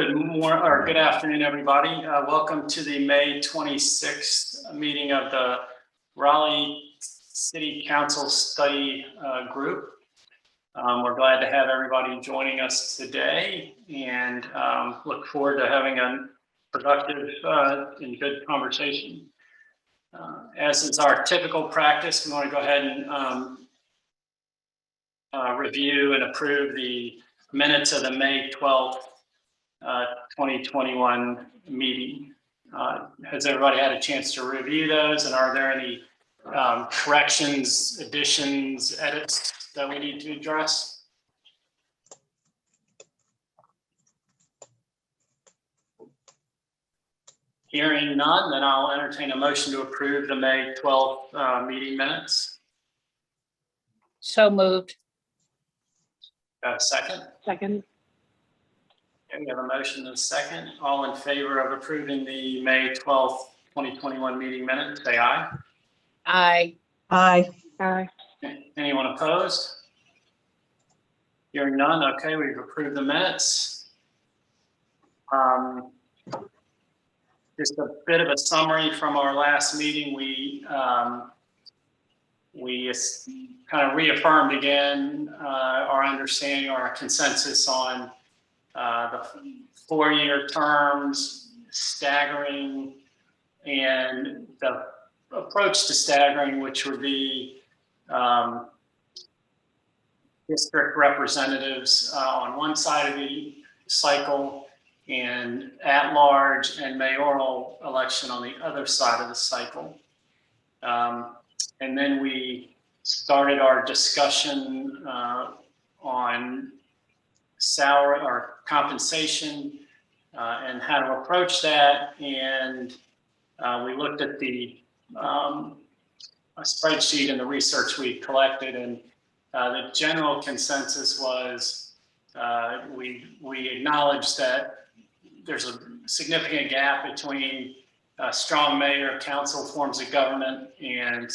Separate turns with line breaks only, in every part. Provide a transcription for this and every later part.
Good morning or good afternoon, everybody. Welcome to the May 26th meeting of the Raleigh City Council Study Group. We're glad to have everybody joining us today and look forward to having a productive and good conversation. As is our typical practice, we want to go ahead and review and approve the minutes of the May 12th 2021 meeting. Has everybody had a chance to review those, and are there any corrections, additions, edits that we need to address? Hearing none, then I'll entertain a motion to approve the May 12th meeting minutes.
So moved.
Got a second?
Second.
Okay, we have a motion and a second. All in favor of approving the May 12th, 2021 meeting minutes, say aye.
Aye.
Aye. Aye.
Anyone opposed? Hearing none, okay, we've approved the minutes. Just a bit of a summary from our last meeting. We kind of reaffirmed again our understanding or our consensus on the 4-year terms, staggering, and the approach to staggering, which would be district representatives on one side of the cycle and at-large and mayoral election on the other side of the cycle. And then we started our discussion on salary or compensation and how to approach that. And we looked at the a spreadsheet and the research we collected, and the general consensus was we acknowledge that there's a significant gap between strong mayor, council forms of government, and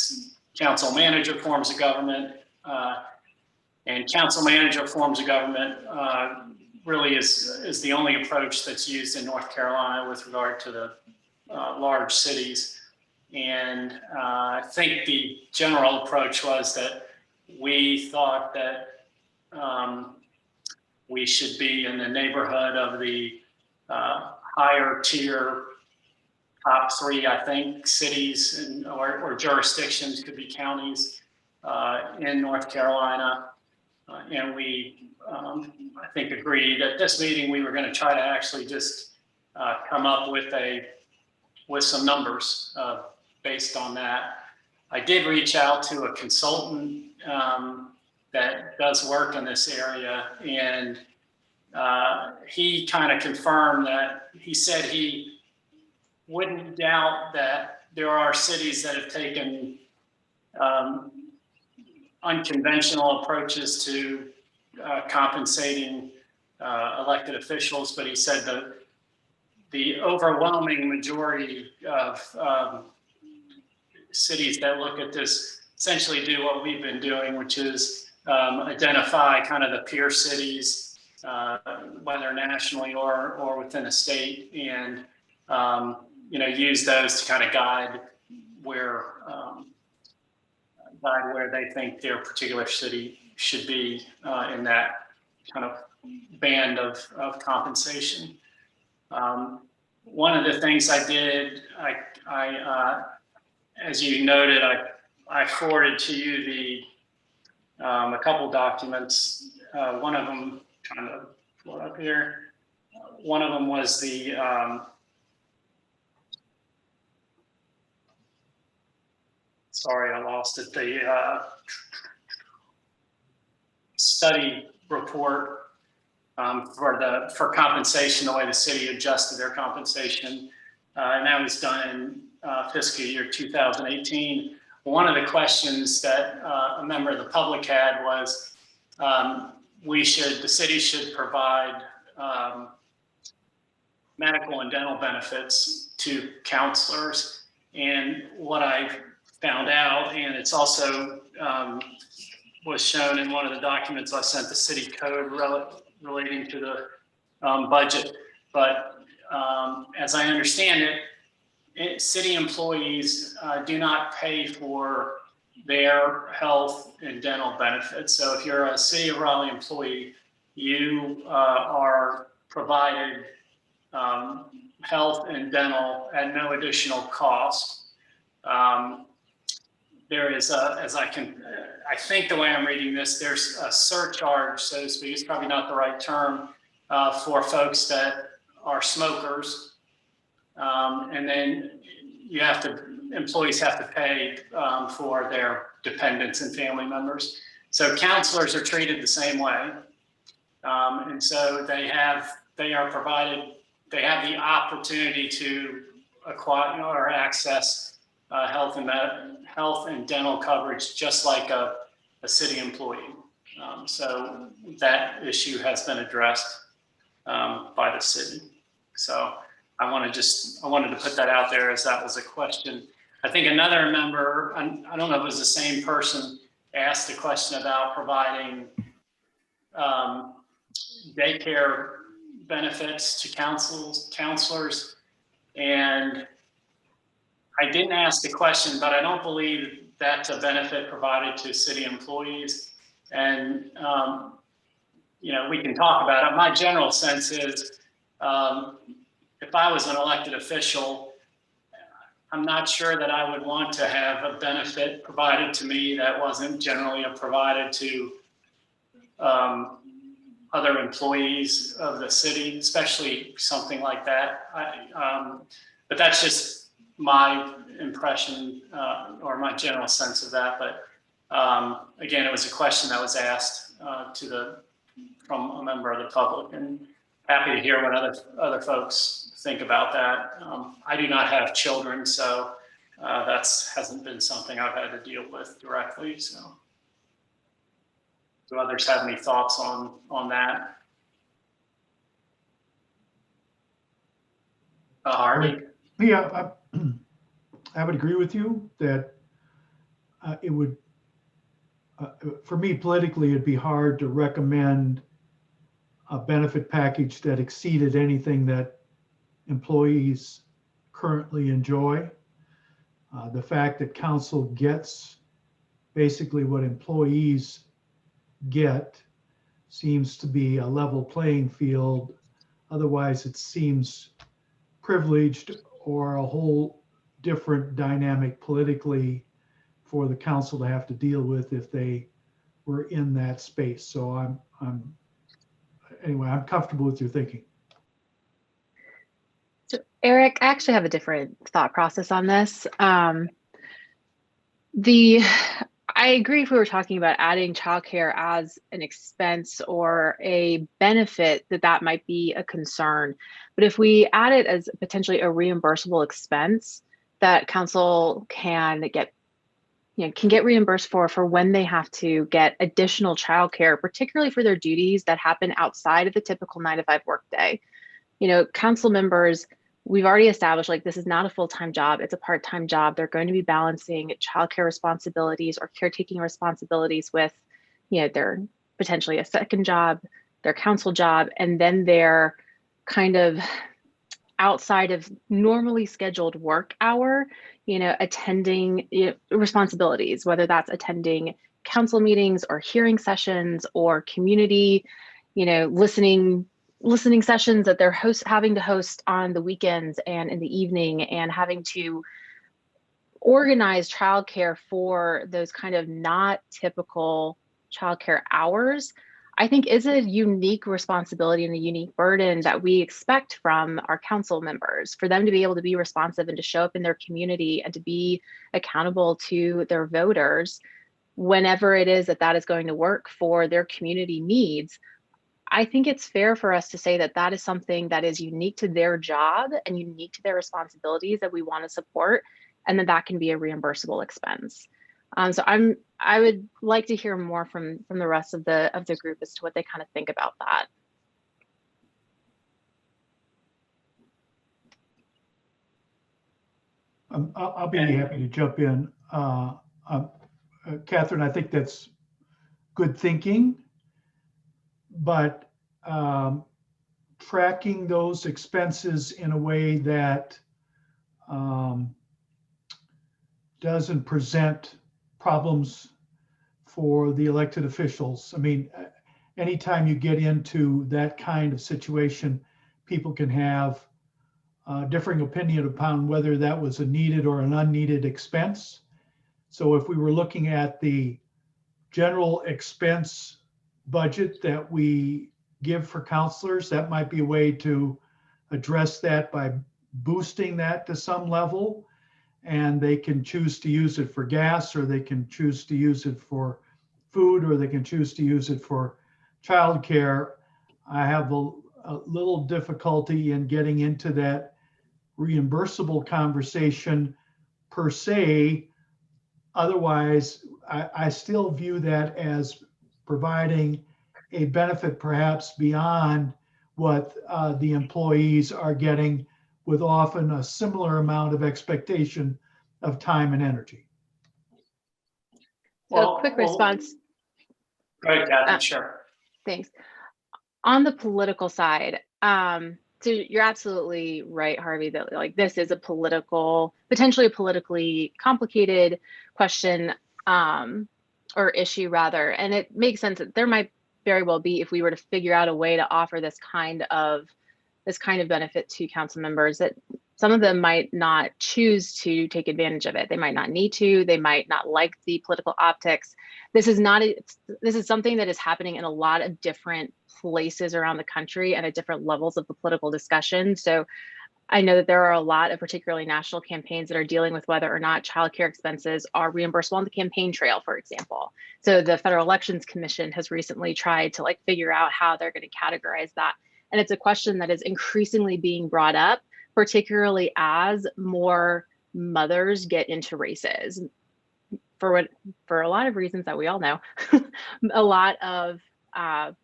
council manager forms of government. And council manager forms of government really is the only approach that's used in North Carolina with regard to the large cities. And I think the general approach was that we thought that we should be in the neighborhood of the higher tier top 3, I think, cities and or jurisdictions, could be counties in North Carolina. And we, I think, agreed at this meeting we were going to try to actually just come up with some numbers based on that. I did reach out to a consultant that does work in this area, and he kind of confirmed that. He said he wouldn't doubt that there are cities that have taken unconventional approaches to compensating elected officials, but he said that the overwhelming majority of cities that look at this essentially do what we've been doing, which is identify kind of the peer cities, whether nationally or within a state, and use those to kind of guide where they think their particular city should be in that kind of band of compensation. One of the things I did, I as you noted, I forwarded to you a couple documents. One of them, trying to pull it up here. One of them was the sorry, I lost it. The study report for compensation, the way the city adjusted their compensation, and that was done in fiscal year 2018. One of the questions that a member of the public had was the city should provide medical and dental benefits to counselors. And what I found out, and it's also was shown in one of the documents I sent the city code relating to the budget, But as I understand it, city employees do not pay for their health and dental benefits. So if you're a City of Raleigh employee, you are provided health and dental at no additional cost. There is I think the way I'm reading this, there's a surcharge, so to speak, it's probably not the right term, for folks that are smokers. And then employees have to pay for their dependents and family members. So counselors are treated the same way. And so they have the opportunity to acquire or access health and dental coverage just like a city employee. So that issue has been addressed by the city. So I wanted to put that out there as that was a question. I think another member, I don't know if it was the same person, asked a question about providing daycare benefits to counselors. And I didn't ask the question, but I don't believe that's a benefit provided to city employees. And, we can talk about it. My general sense is, if I was an elected official, I'm not sure that I would want to have a benefit provided to me that wasn't generally provided to other employees of the city, especially something like that. But that's just my impression or my general sense of that. But again, it was a question that was asked from a member of the public, and happy to hear what other folks think about that. I do not have children, so hasn't been something I've had to deal with directly. So, do others have any thoughts on that? Harvey?
Yeah, I would agree with you that it would, for me politically, it'd be hard to recommend a benefit package that exceeded anything that employees currently enjoy. The fact that council gets basically what employees get seems to be a level playing field. Otherwise, it seems privileged or a whole different dynamic politically for the council to have to deal with if they were in that space. So I'm comfortable with your thinking.
So Eric, I actually have a different thought process on this. I agree if we were talking about adding childcare as an expense or a benefit, that might be a concern. But if we add it as potentially a reimbursable expense that council can get reimbursed for when they have to get additional childcare, particularly for their duties that happen outside of the typical 9-to-5 workday. Council members, we've already established this is not a full-time job, it's a part-time job. They're going to be balancing childcare responsibilities or caretaking responsibilities with, their potentially a second job, their council job, and then their kind of outside of normally scheduled work hour, attending responsibilities, whether that's attending council meetings or hearing sessions or community, listening sessions that they're having to host on the weekends and in the evening, and having to organize childcare for those kind of not typical childcare hours, I think is a unique responsibility and a unique burden that we expect from our council members, for them to be able to be responsive and to show up in their community and to be accountable to their voters whenever it is that is going to work for their community needs. I think it's fair for us to say that is something that is unique to their job and unique to their responsibilities that we want to support, and that can be a reimbursable expense. So I would like to hear more from the rest of the group as to what they kind of think about that.
I'll be happy to jump in. Catherine, I think that's good thinking, but tracking those expenses in a way that doesn't present problems for the elected officials. I mean, anytime you get into that kind of situation, people can have differing opinion upon whether that was a needed or an unneeded expense. So if we were looking at the general expense budget that we give for counselors, that might be a way to address that by boosting that to some level. And they can choose to use it for gas, or they can choose to use it for food, or they can choose to use it for childcare. I have a little difficulty in getting into that reimbursable conversation per se. Otherwise, I still view that as providing a benefit perhaps beyond what the employees are getting, with often a similar amount of expectation of time and energy.
So quick response.
Go ahead, Kathy, sure.
Thanks. On the political side, so you're absolutely right, Harvey, that like this is a potentially a politically complicated question or issue rather. And it makes sense that there might very well be, if we were to figure out a way to offer this kind of benefit to council members, that some of them might not choose to take advantage of it. They might not need to, they might not like the political optics. This is something that is happening in a lot of different places around the country and at different levels of the political discussion. So I know that there are a lot of particularly national campaigns that are dealing with whether or not childcare expenses are reimbursable on the campaign trail, for example. So the Federal Elections Commission has recently tried to figure out how they're going to categorize that. And it's a question that is increasingly being brought up, particularly as more mothers get into races. For a lot of reasons that we all know, a lot of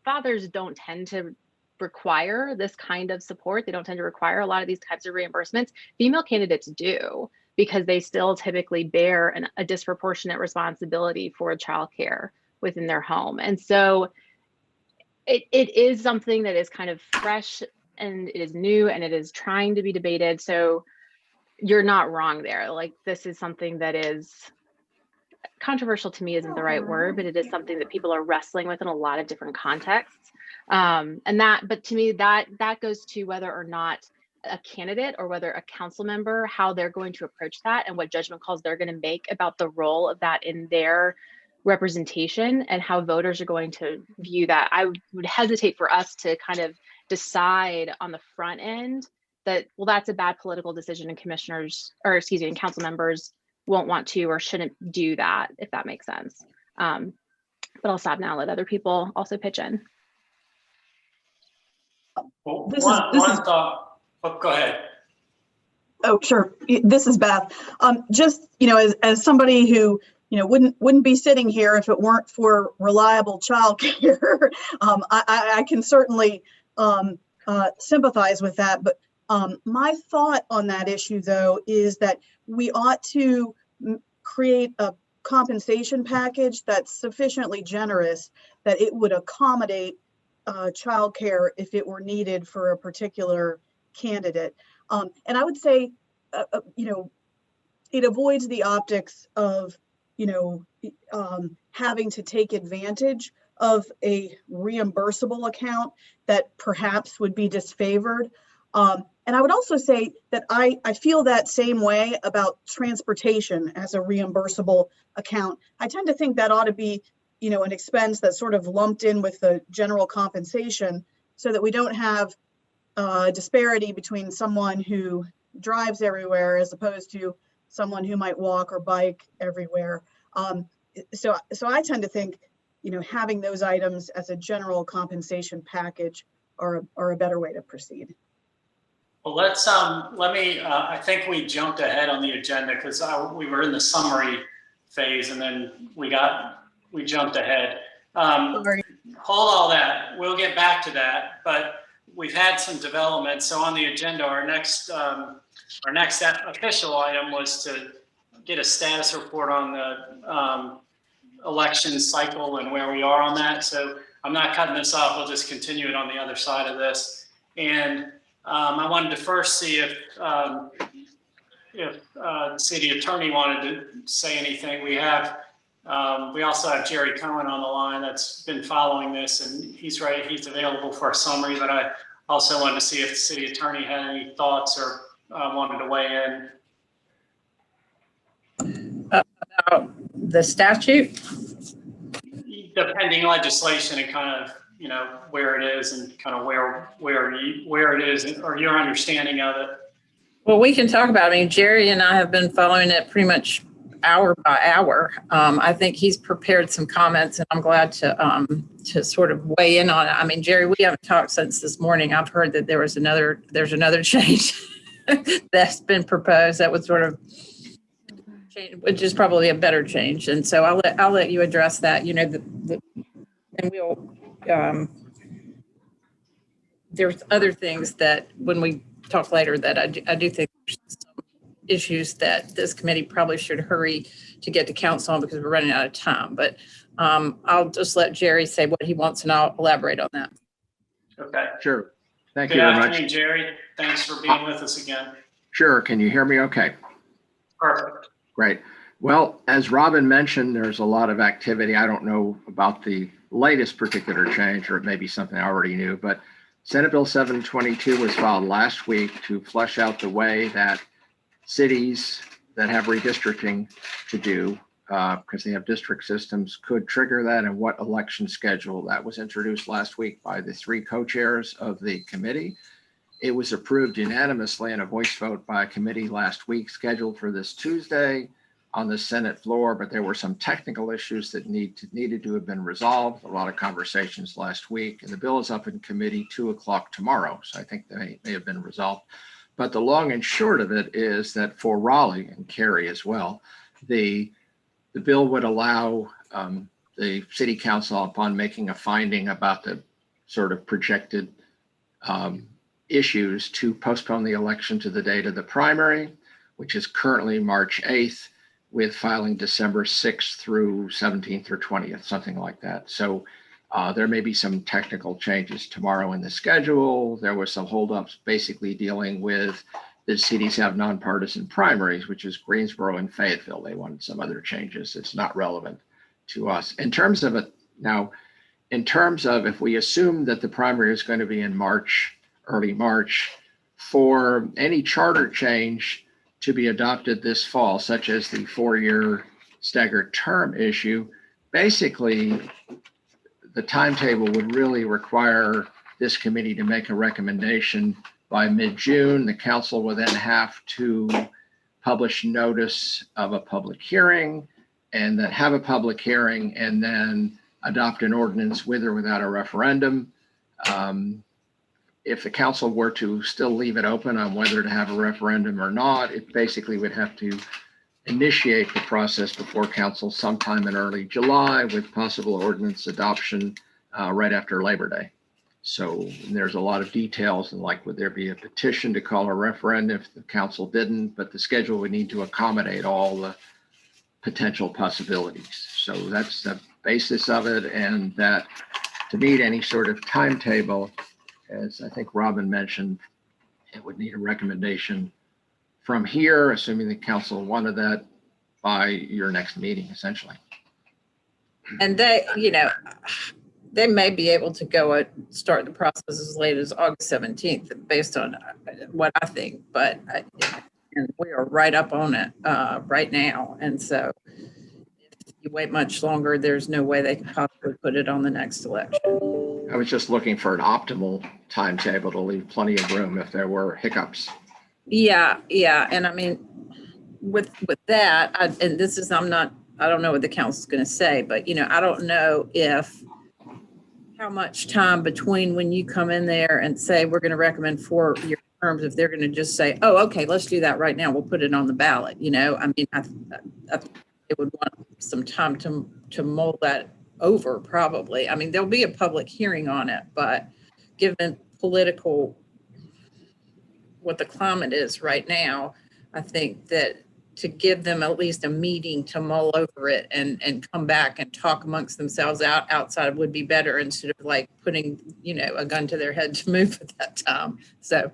fathers don't tend to require this kind of support. They don't tend to require a lot of these types of reimbursements. Female candidates do, because they still typically bear a disproportionate responsibility for childcare within their home. And so it is something that is kind of fresh, and it is new, and it is trying to be debated. So you're not wrong there. This is something that is controversial, to me isn't the right word, but it is something that people are wrestling with in a lot of different contexts. But to me, that goes to whether or not a candidate or whether a council member, how they're going to approach that and what judgment calls they're going to make about the role of that in their representation and how voters are going to view that. I would hesitate for us to kind of decide on the front end that, well, that's a bad political decision and and council members won't want to or shouldn't do that, if that makes sense. But I'll stop now and let other people also pitch in.
Well, one thought. Oh, go ahead.
Oh, sure. This is Beth. Just, as somebody who, wouldn't be sitting here if it weren't for reliable childcare, I can certainly sympathize with that. But my thought on that issue, though, is that we ought to create a compensation package that's sufficiently generous that it would accommodate childcare if it were needed for a particular candidate. And I would say, it avoids the optics of, having to take advantage of a reimbursable account that perhaps would be disfavored. And I would also say that I feel that same way about transportation as a reimbursable account. I tend to think that ought to be, an expense that's sort of lumped in with the general compensation, so that we don't have a disparity between someone who drives everywhere as opposed to someone who might walk or bike everywhere. So I tend to think, having those items as a general compensation package are a better way to proceed.
Well, I think we jumped ahead on the agenda because we were in the summary phase, and then we jumped ahead.
Sorry.
Hold all that. We'll get back to that, but we've had some development. So on the agenda, our next official item was to get a status report on the election cycle and where we are on that. So I'm not cutting this off. We'll just continue it on the other side of this. And I wanted to first see if the city attorney wanted to say anything. We also have Gerry Cohen on the line that's been following this, and he's available for a summary, but I also wanted to see if the city attorney had any thoughts or wanted to weigh in.
About the statute?
The pending legislation and kind of, where it is and kind of where it is or your understanding of it.
Well, we can talk about it. I mean, Gerry and I have been following it pretty much hour by hour. I think he's prepared some comments, and I'm glad to sort of weigh in on it. I mean, Gerry, we haven't talked since this morning. I've heard that there's another change that's been proposed that would sort of change, which is probably a better change. And so I'll let you address that. And we'll there's other things that when we talk later that I do think there's some issues that this committee probably should hurry to get to council on because we're running out of time. But I'll just let Gerry say what he wants and I'll elaborate on that.
Okay.
Sure. Thank
Good
you very much.
afternoon, Gerry. Thanks for being with us again.
Sure. Can you hear me okay?
Perfect.
Great. Well, as Robin mentioned, there's a lot of activity. I don't know about the latest particular change, or it may be something I already knew, but Senate Bill 722 was filed last week to flesh out the way that cities that have redistricting to do, because they have district systems, could trigger that, and what election schedule. That was introduced last week by the three co-chairs of the committee. It was approved unanimously in a voice vote by a committee last week, scheduled for this Tuesday on the Senate floor, but there were some technical issues that needed to have been resolved. A lot of conversations last week, and the bill is up in committee 2:00 tomorrow. So I think they may have been resolved. But the long and short of it is that for Raleigh and Cary as well, the bill would allow the city council, upon making a finding about the sort of projected issues, to postpone the election to the date of the primary, which is currently March 8th, with filing December 6th through 17th or 20th, something like that. So there may be some technical changes tomorrow in the schedule. There were some holdups basically dealing with the cities have nonpartisan primaries, which is Greensboro and Fayetteville. They wanted some other changes. It's not relevant to us. In terms of if we assume that the primary is going to be in March, early March, for any charter change to be adopted this fall, such as the 4-year staggered term issue, basically the timetable would really require this committee to make a recommendation by mid-June. The council will then have to publish notice of a public hearing, and then have a public hearing, and then adopt an ordinance with or without a referendum. If the council were to still leave it open on whether to have a referendum or not, it basically would have to initiate the process before council sometime in early July, with possible ordinance adoption right after Labor Day. So there's a lot of details, and like, would there be a petition to call a referendum if the council didn't? But the schedule would need to accommodate all the potential possibilities. So that's the basis of it, and that to meet any sort of timetable, as I think Robin mentioned, it would need a recommendation from here, assuming the council wanted that, by your next meeting, essentially.
And they may be able to go start the process as late as August 17th, based on what I think, but and we are right up on it right now. And so if you wait much longer, there's no way they can possibly put it on the next election.
I was just looking for an optimal timetable to leave plenty of room if there were hiccups.
Yeah. And I mean, with that, I don't know what the council's going to say, but I don't know how much time between when you come in there and say, we're going to recommend 4-year terms, if they're going to just say, oh, okay, let's do that right now, we'll put it on the ballot. I mean, I think they would want some time to mull that over, probably. I mean, there'll be a public hearing on it, but given what the climate is right now, I think that to give them at least a meeting to mull over it and come back and talk amongst themselves outside would be better, instead of like putting, a gun to their head to move at that time. So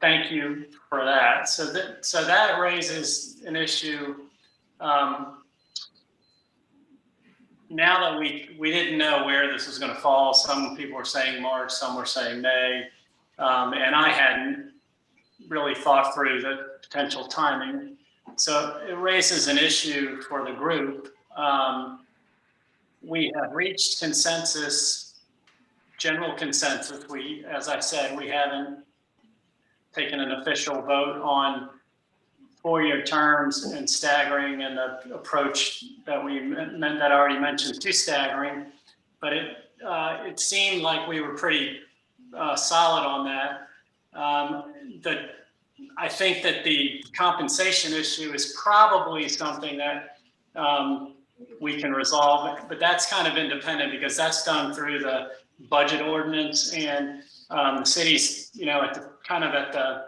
thank you for that. So that raises an issue. Now that we didn't know where this was going to fall, some people were saying March, some were saying May, and I hadn't really thought through the potential timing. So it raises an issue for the group. We have reached consensus, general consensus. As I said, we haven't taken an official vote on 4-year terms and staggering, and the approach that I already mentioned to staggering. But it seemed like we were pretty solid on that. I think that the compensation issue is probably something that we can resolve, but that's kind of independent, because that's done through the budget ordinance, and the city's, at the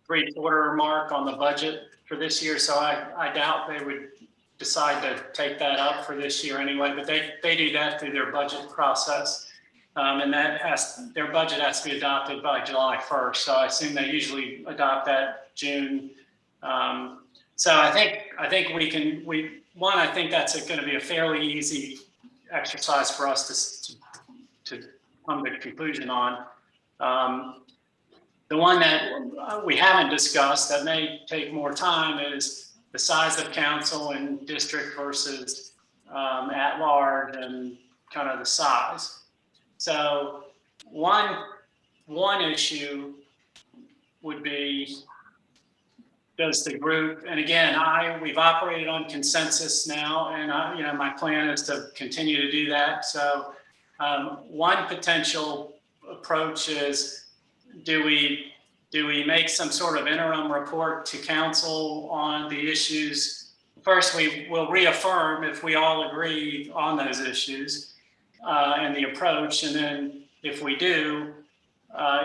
3/4 mark on the budget for this year. So I doubt they would decide to take that up for this year anyway, but they do that through their budget process. And their budget has to be adopted by July 1st. So I assume they usually adopt that June. So I think we can, I think that's going to be a fairly easy exercise for us to come to a conclusion on. The one that we haven't discussed that may take more time is the size of council and district versus at large, and kind of the size. So one issue would be, does the group, and again, we've operated on consensus now, and my plan is to continue to do that. So one potential approach is, do we make some sort of interim report to council on the issues? First, we will reaffirm if we all agree on those issues and the approach. And then if we do,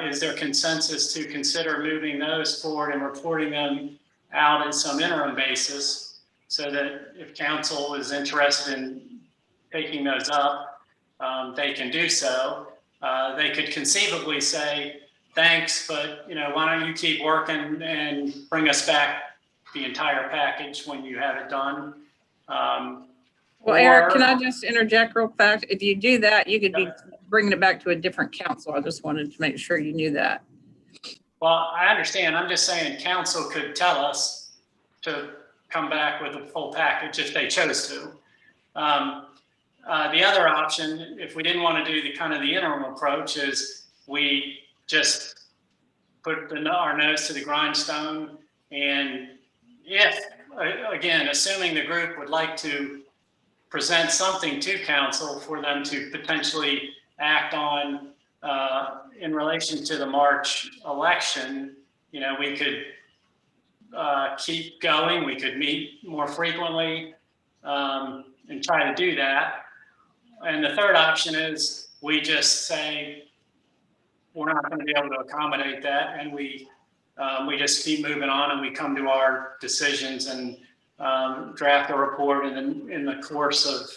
is there consensus to consider moving those forward and reporting them out in some interim basis, so that if council is interested in taking those up, they can do so. They could conceivably say, thanks, but why don't you keep working and bring us back the entire package when you have it done.
Well, Eric, can I just interject real fast? If you do that, you could be bringing it back to a different council. I just wanted to make sure you knew that.
Well, I understand. I'm just saying council could tell us to come back with a full package if they chose to. The other option, if we didn't want to do the interim approach, is we just put our nose to the grindstone, and if, again, assuming the group would like to present something to council for them to potentially act on in relation to the March election, we could keep going. We could meet more frequently and try to do that. And the third option is we just say we're not going to be able to accommodate that, and we just keep moving on, and we come to our decisions and draft a report in the course of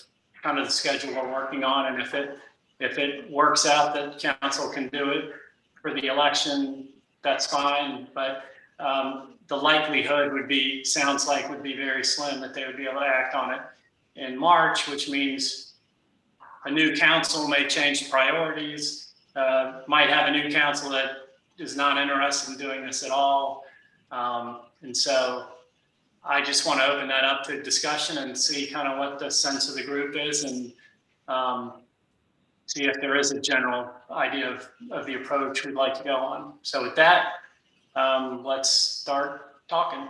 kind of the schedule we're working on. And if it works out that council can do it for the election, that's fine. But the likelihood would be very slim that they would be able to act on it in March, which means a new council may change priorities, might have a new council that is not interested in doing this at all. And so I just want to open that up to discussion and see kind of what the sense of the group is, and see if there is a general idea of the approach we'd like to go on. So with that, let's start talking.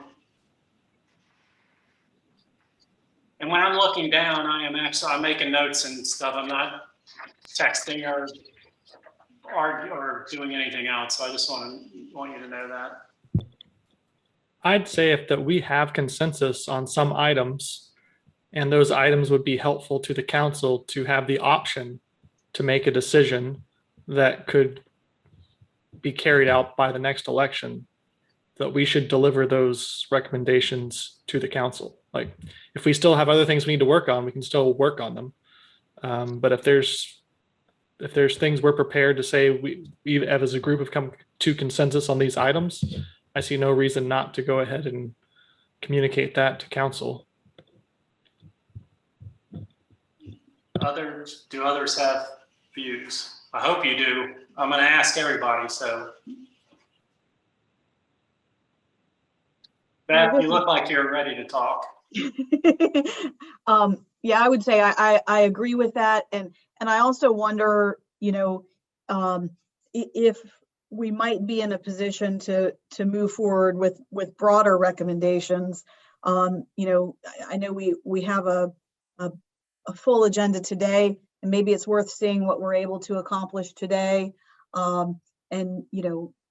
And when I'm looking down, I'm making notes and stuff. I'm not texting or doing anything else. So I just want you to know that.
I'd say if that we have consensus on some items, and those items would be helpful to the council to have the option to make a decision that could be carried out by the next election, that we should deliver those recommendations to the council. Like, if we still have other things we need to work on, we can still work on them. But if there's things we're prepared to say we as a group have come to consensus on these items, I see no reason not to go ahead and communicate that to council.
Do others have views? I hope you do. I'm going to ask everybody. So, Beth, you look like you're ready to talk.
Yeah, I would say I agree with that, and I also wonder, if we might be in a position to move forward with broader recommendations. I know we have a full agenda today, and maybe it's worth seeing what we're able to accomplish today, and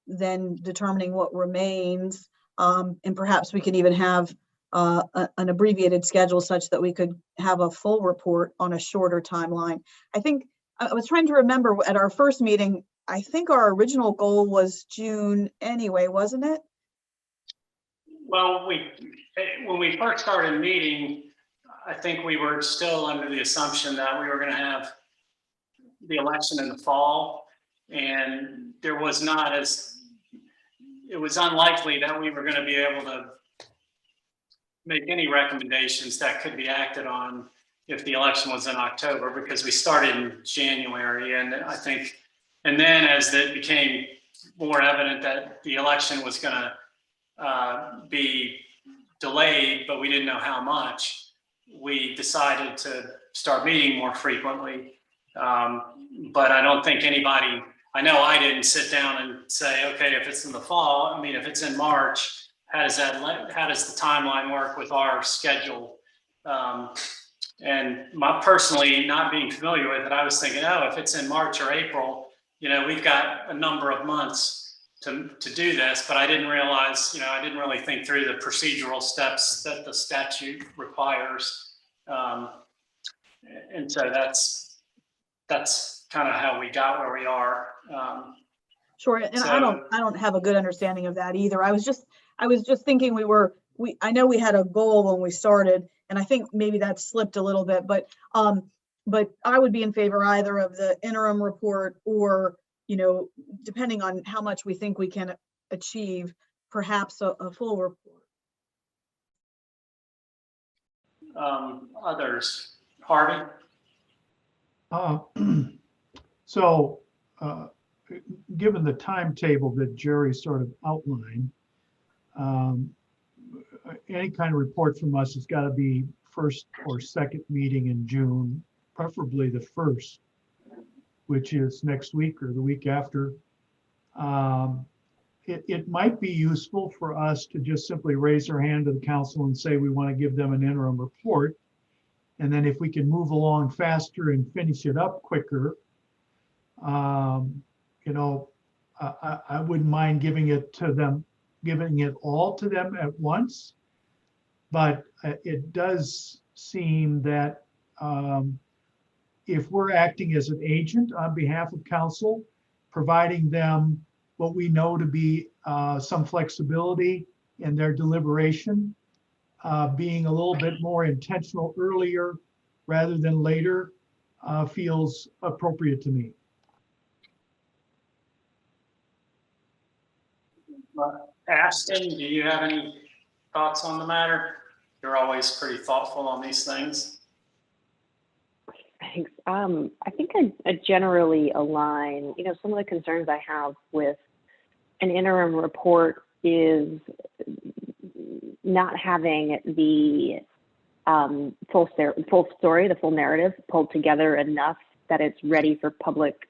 then determining what remains, and perhaps we can even have an abbreviated schedule such that we could have a full report on a shorter timeline. I think I was trying to remember at our first meeting, I think our original goal was June anyway, wasn't it?
Well, when we first started meeting, I think we were still under the assumption that we were going to have the election in the fall, and it was unlikely that we were going to be able to make any recommendations that could be acted on if the election was in October, because we started in January. And I think, and then as it became more evident that the election was going to be delayed, but we didn't know how much, we decided to start meeting more frequently. But I don't think anybody, I know I didn't sit down and say, okay, if it's in the fall, if it's in March, how does the timeline work with our schedule? And personally, not being familiar with it, I was thinking, if it's in March or April, we've got a number of months to do this, but I didn't realize, I didn't really think through the procedural steps that the statute requires. And so that's kind of how we got where we are.
Sure, and so, I don't have a good understanding of that either. I was just thinking I know we had a goal when we started, and I think maybe that slipped a little bit, but I would be in favor either of the interim report or, depending on how much we think we can achieve, perhaps a full report.
Others, Harvey?
So, given the timetable that Gerry sort of outlined, any kind of report from us has got to be first or second meeting in June, preferably the first, which is next week or the week after. It might be useful for us to just simply raise our hand to the council and say we want to give them an interim report. And then if we can move along faster and finish it up quicker, I wouldn't mind giving it all to them at once. But it does seem that if we're acting as an agent on behalf of council, providing them what we know to be some flexibility in their deliberation, being a little bit more intentional earlier rather than later, feels appropriate to me.
Ashton, do you have any thoughts on the matter? You're always pretty thoughtful on these things.
Thanks. I think I generally align. Some of the concerns I have with an interim report is not having the full story, the full narrative pulled together enough that it's ready for public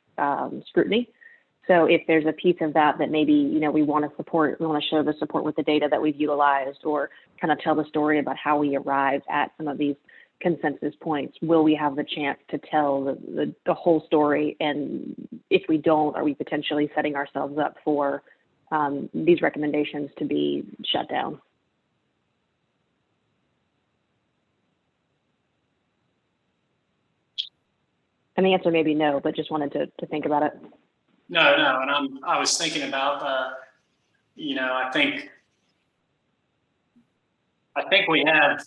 scrutiny. So if there's a piece of that maybe, we want to show the support with the data that we've utilized, or kind of tell the story about how we arrived at some of these consensus points, will we have the chance to tell the whole story? And if we don't, are we potentially setting ourselves up for these recommendations to be shut down? And the answer may be no, but just wanted to think about it.
No, and I was thinking about, I think I think we have,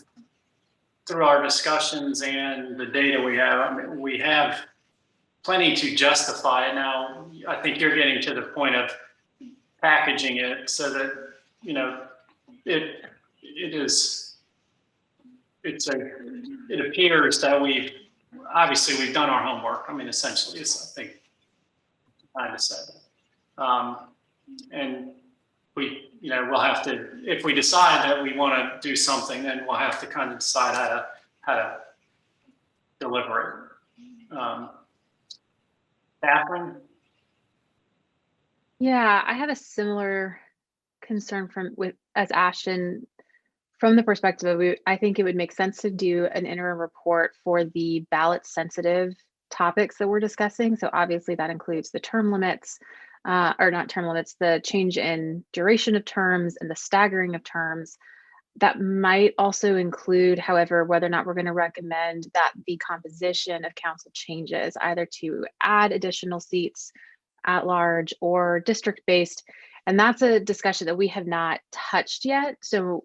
through our discussions and the data we have, I mean, we have plenty to justify it. Now, I think you're getting to the point of packaging it so that, you know, it appears that we've done our homework. I mean, essentially, it's, I think, kind of said that. And we, you know, we'll have to, if we decide that we want to do something, then we'll have to kind of decide how to deliver it. Catherine?
Yeah, I have a similar concern as Ashton, from the perspective of, I think it would make sense to do an interim report for the ballot sensitive topics that we're discussing. So obviously that includes the term limits, or not term limits, the change in duration of terms and the staggering of terms. That might also include, however, whether or not we're going to recommend that the composition of council changes, either to add additional seats at large or district based. And that's a discussion that we have not touched yet. So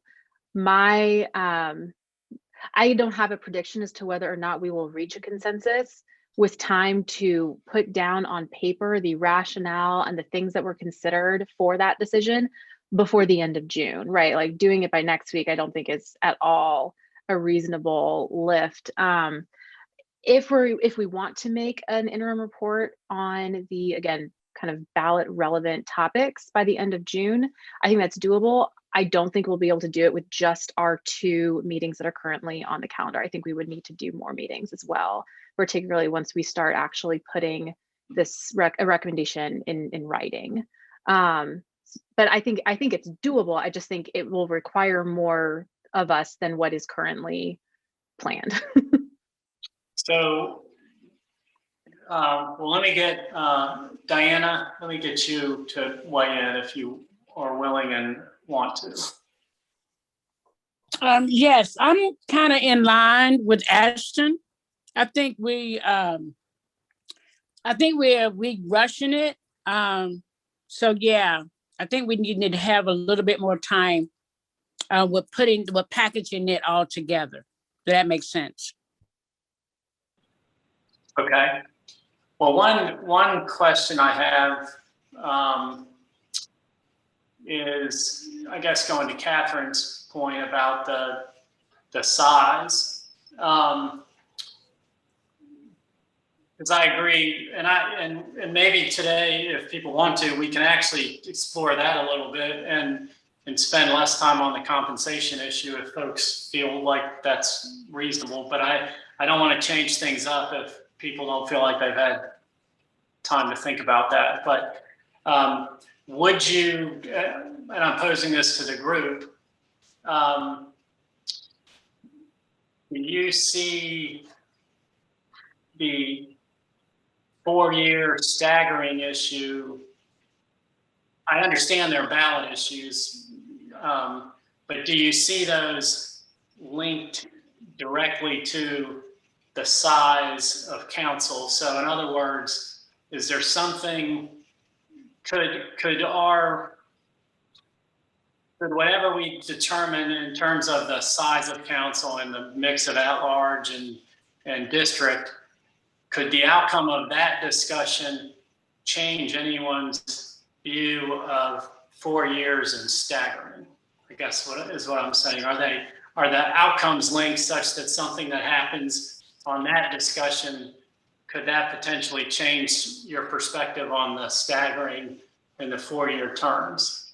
I don't have a prediction as to whether or not we will reach a consensus with time to put down on paper the rationale and the things that were considered for that decision before the end of June, right? Like doing it by next week, I don't think is at all a reasonable lift. If we want to make an interim report on the, again, kind of ballot relevant topics by the end of June, I think that's doable. I don't think we'll be able to do it with just our 2 meetings that are currently on the calendar. I think we would need to do more meetings as well, particularly once we start actually putting this a recommendation in writing. But I think it's doable. I just think it will require more of us than what is currently planned.
So, well, let me get, Diana, let me get you to weigh in if you are willing and want to.
Yes, I'm kind of in line with Ashton. I think we're rushing it. So yeah, I think we need to have a little bit more time with packaging it all together. Does that make sense?
Okay. Well, one question I have is, I guess, going to Catherine's point about the size. Because I agree, and maybe today, if people want to, we can actually explore that a little bit and spend less time on the compensation issue if folks feel like that's reasonable. But I don't want to change things up if people don't feel like they've had time to think about that. But would you, and I'm posing this to the group, do you see the 4-year staggering issue? I understand there are ballot issues, but do you see those linked directly to the size of council? So in other words, is there something, could whatever we determine in terms of the size of council and the mix of at-large and district, could the outcome of that discussion change anyone's view of 4 years and staggering? I guess what I'm saying. Are the outcomes linked such that something that happens on that discussion, could that potentially change your perspective on the staggering and the 4-year terms?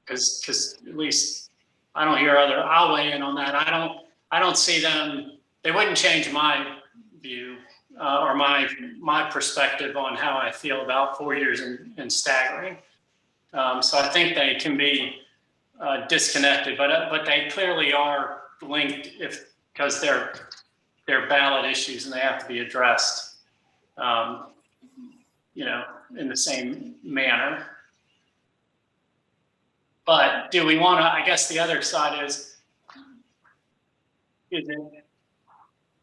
Because at least I don't hear I'll weigh in on that. I don't see them, they wouldn't change my view or my perspective on how I feel about 4 years and staggering. So I think they can be disconnected, but they clearly are linked because they're ballot issues and they have to be addressed, in the same manner. But do we want to, I guess the other side is it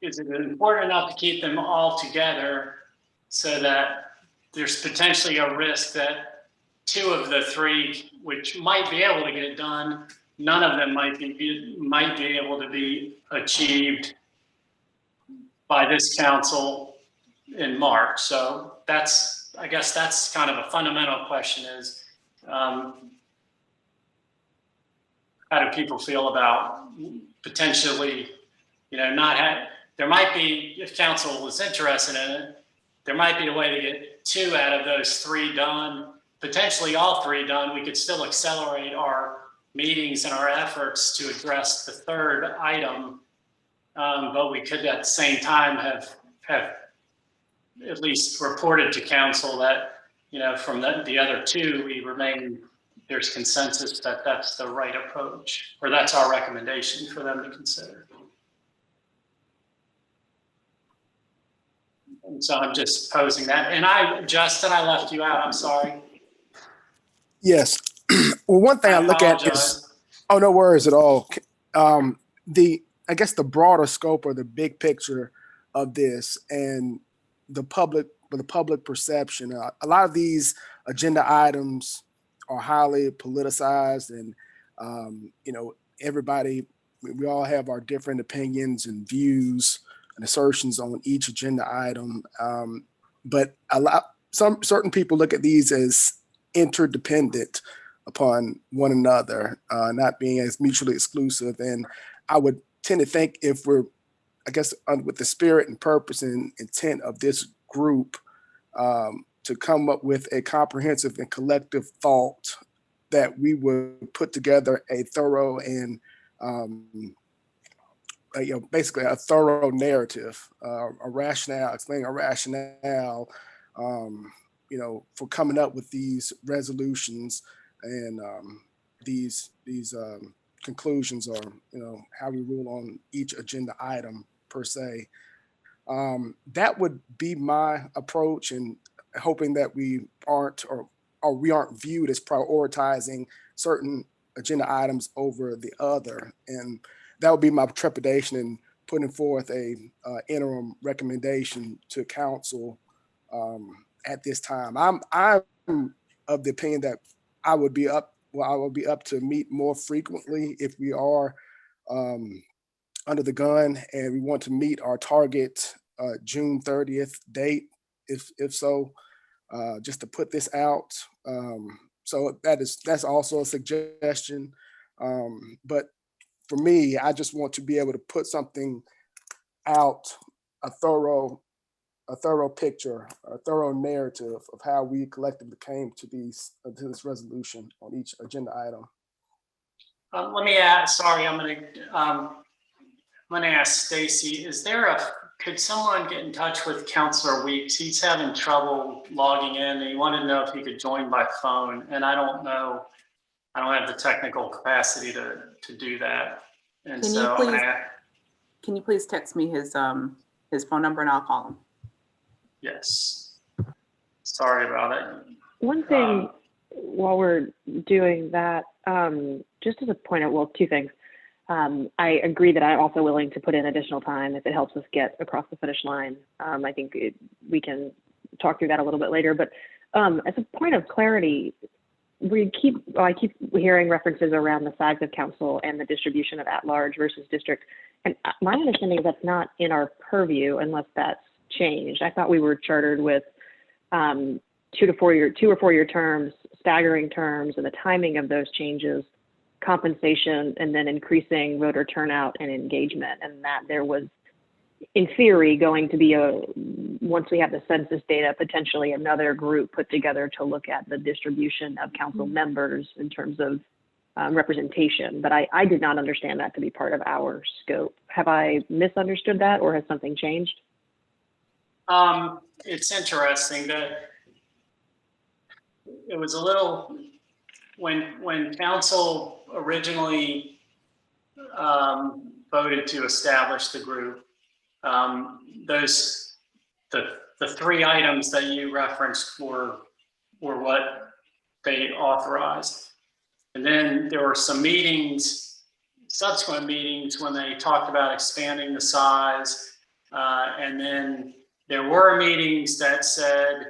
important enough to keep them all together so that there's potentially a risk that 2 of the 3, which might be able to get it done, none of them might be able to be achieved by this council in March. So I guess that's kind of a fundamental question is, how do people feel about potentially, there might be, if council was interested in it, there might be a way to get 2 out of those 3 done, potentially all 3 done. We could still accelerate our meetings and our efforts to address the 3rd item. But we could at the same time have at least reported to council that, from the other 2, there's consensus that that's the right approach, or that's our recommendation for them to consider. And so I'm just posing that. And Justin, I left you out. I'm sorry.
Yes. Well, one thing I look at is, oh, no worries at all. I guess the broader scope or the big picture of this and the public perception. A lot of these agenda items are highly politicized, and everybody, we all have our different opinions and views and assertions on each agenda item. But certain people look at these as interdependent upon one another, not being as mutually exclusive. And I would tend to think if we're, I guess, with the spirit and purpose and intent of this group to come up with a comprehensive and collective thought, that we would put together a thorough and basically a thorough narrative, a rationale, explaining a rationale, for coming up with these resolutions and these conclusions, or how we rule on each agenda item per se. That would be my approach, and hoping that we aren't viewed as prioritizing certain agenda items over the other. And that would be my trepidation in putting forth a interim recommendation to council at this time. I'm of the opinion that I would be up to meet more frequently if we are under the gun and we want to meet our target June 30th date, if so, just to put this out. So that's also a suggestion. But for me, I just want to be able to put something out, a thorough picture, a thorough narrative of how we collectively came to this resolution on each agenda item.
Let me ask. Sorry, I'm going to ask Stacy. Could someone get in touch with Councilor Weeks? He's having trouble logging in, and he wanted to know if he could join by phone. And I don't know. I don't have the technical capacity to do that. And
can you please text me his phone number and I'll call him?
Yes. Sorry about it.
One thing while we're doing that, just as a point out, well, 2 things. I agree that I'm also willing to put in additional time if it helps us get across the finish line. I think we can talk through that a little bit later. But as a point of clarity, I keep hearing references around the size of council and the distribution of at-large versus district. And my understanding is that's not in our purview unless that's changed. I thought we were chartered with 2 or 4 year terms, staggering terms, and the timing of those changes, compensation, and then increasing voter turnout and engagement, and that there was, in theory, going to be once we have the census data, potentially another group put together to look at the distribution of council members in terms of representation. But I did not understand that to be part of our scope. Have I misunderstood that, or has something changed?
It's interesting that it was a little, when council originally voted to establish the group, the 3 items that you referenced were what they authorized. And then there were some subsequent meetings when they talked about expanding the size. And then there were meetings that said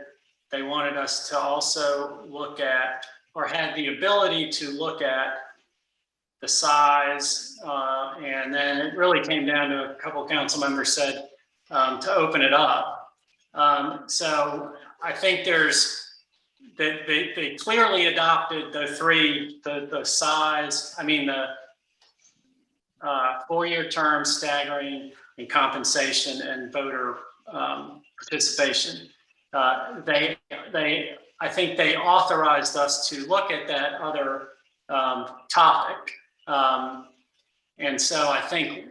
they wanted us to also look at, or had the ability to look at, the size, and then it really came down to a couple council members said to open it up. So I think they clearly adopted the size, the 4-year term, staggering, and compensation, and voter participation. I think they authorized us to look at that other topic. And so I think,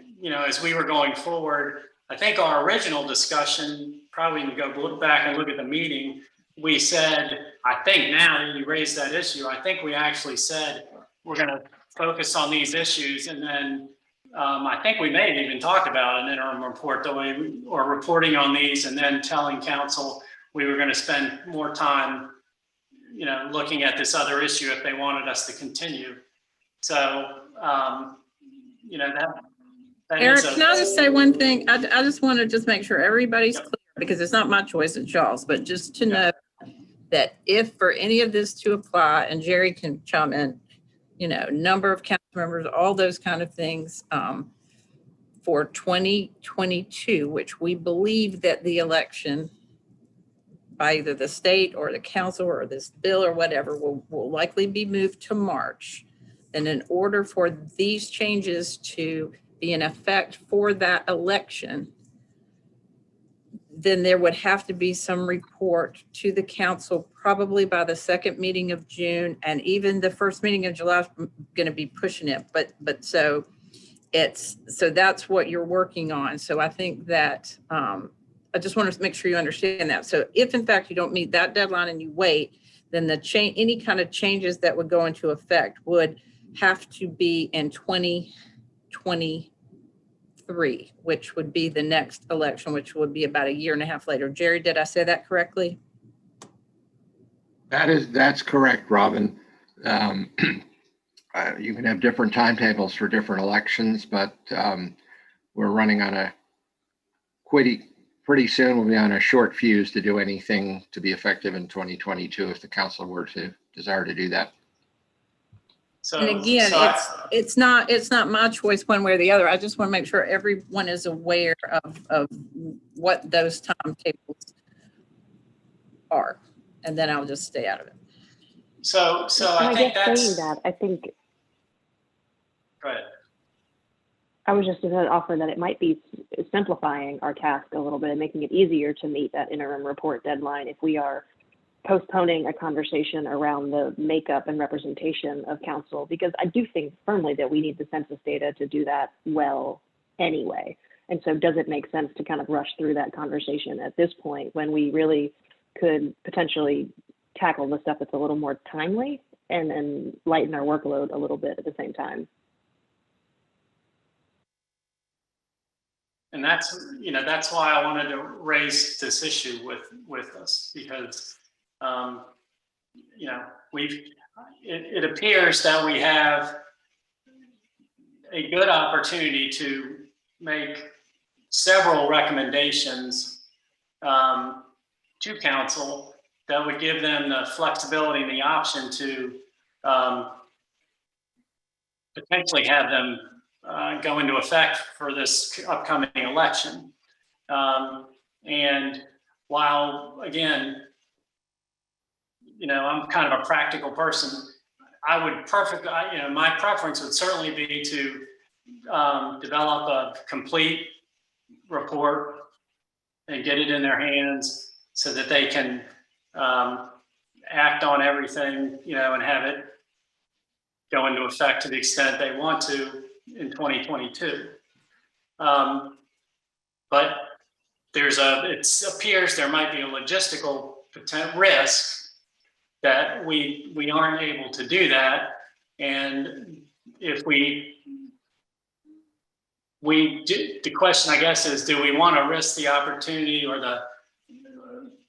as we were going forward, I think our original discussion, probably to go back and look at the meeting, we said, I think now that you raised that issue, I think we actually said, we're going to focus on these issues. And then I think we may have even talked about an interim report, or reporting on these, and then telling council we were going to spend more time, looking at this other issue if they wanted us to continue. So, that
Eric, can I just say one thing? I just want to just make sure everybody's clear, because it's not my choice, it's y'all's, but just to know that if for any of this to apply, and Gerry can chime in, number of council members, all those kind of things, for 2022, which we believe that the election by either the state or the council or this bill or whatever will likely be moved to March. And in order for these changes to be in effect for that election, then there would have to be some report to the council, probably by the second meeting of June, and even the first meeting of July is going to be pushing it. But so that's what you're working on. So I think that I just want to make sure you understand that. So if in fact you don't meet that deadline and you wait, then any kind of changes that would go into effect would have to be in 2023, which would be the next election, which would be about a year and a half later. Gerry, did I say that correctly?
That's correct, Robin. You can have different timetables for different elections, but we're running on a pretty soon we'll be on a short fuse to do anything to be effective in 2022 if the council were to desire to do that.
So,
and again, it's not my choice one way or the other. I just want to make sure everyone is aware of what those timetables are, and then I'll just stay out of it.
So I think that's
saying that. I think.
Go ahead.
I was just going to offer that it might be simplifying our task a little bit and making it easier to meet that interim report deadline if we are postponing a conversation around the makeup and representation of council, because I do think firmly that we need the census data to do that well anyway. And so does it make sense to kind of rush through that conversation at this point when we really could potentially tackle the stuff that's a little more timely and lighten our workload a little bit at the same time?
And that's why I wanted to raise this issue with us, because it appears that we have a good opportunity to make several recommendations to council that would give them the flexibility and the option to potentially have them go into effect for this upcoming election. And while, again, I'm kind of a practical person, my preference would certainly be to develop a complete report and get it in their hands so that they can act on everything, and have it go into effect to the extent they want to in 2022. But it appears there might be a logistical risk that we aren't able to do that. And if we do, the question I guess is, do we want to risk the opportunity or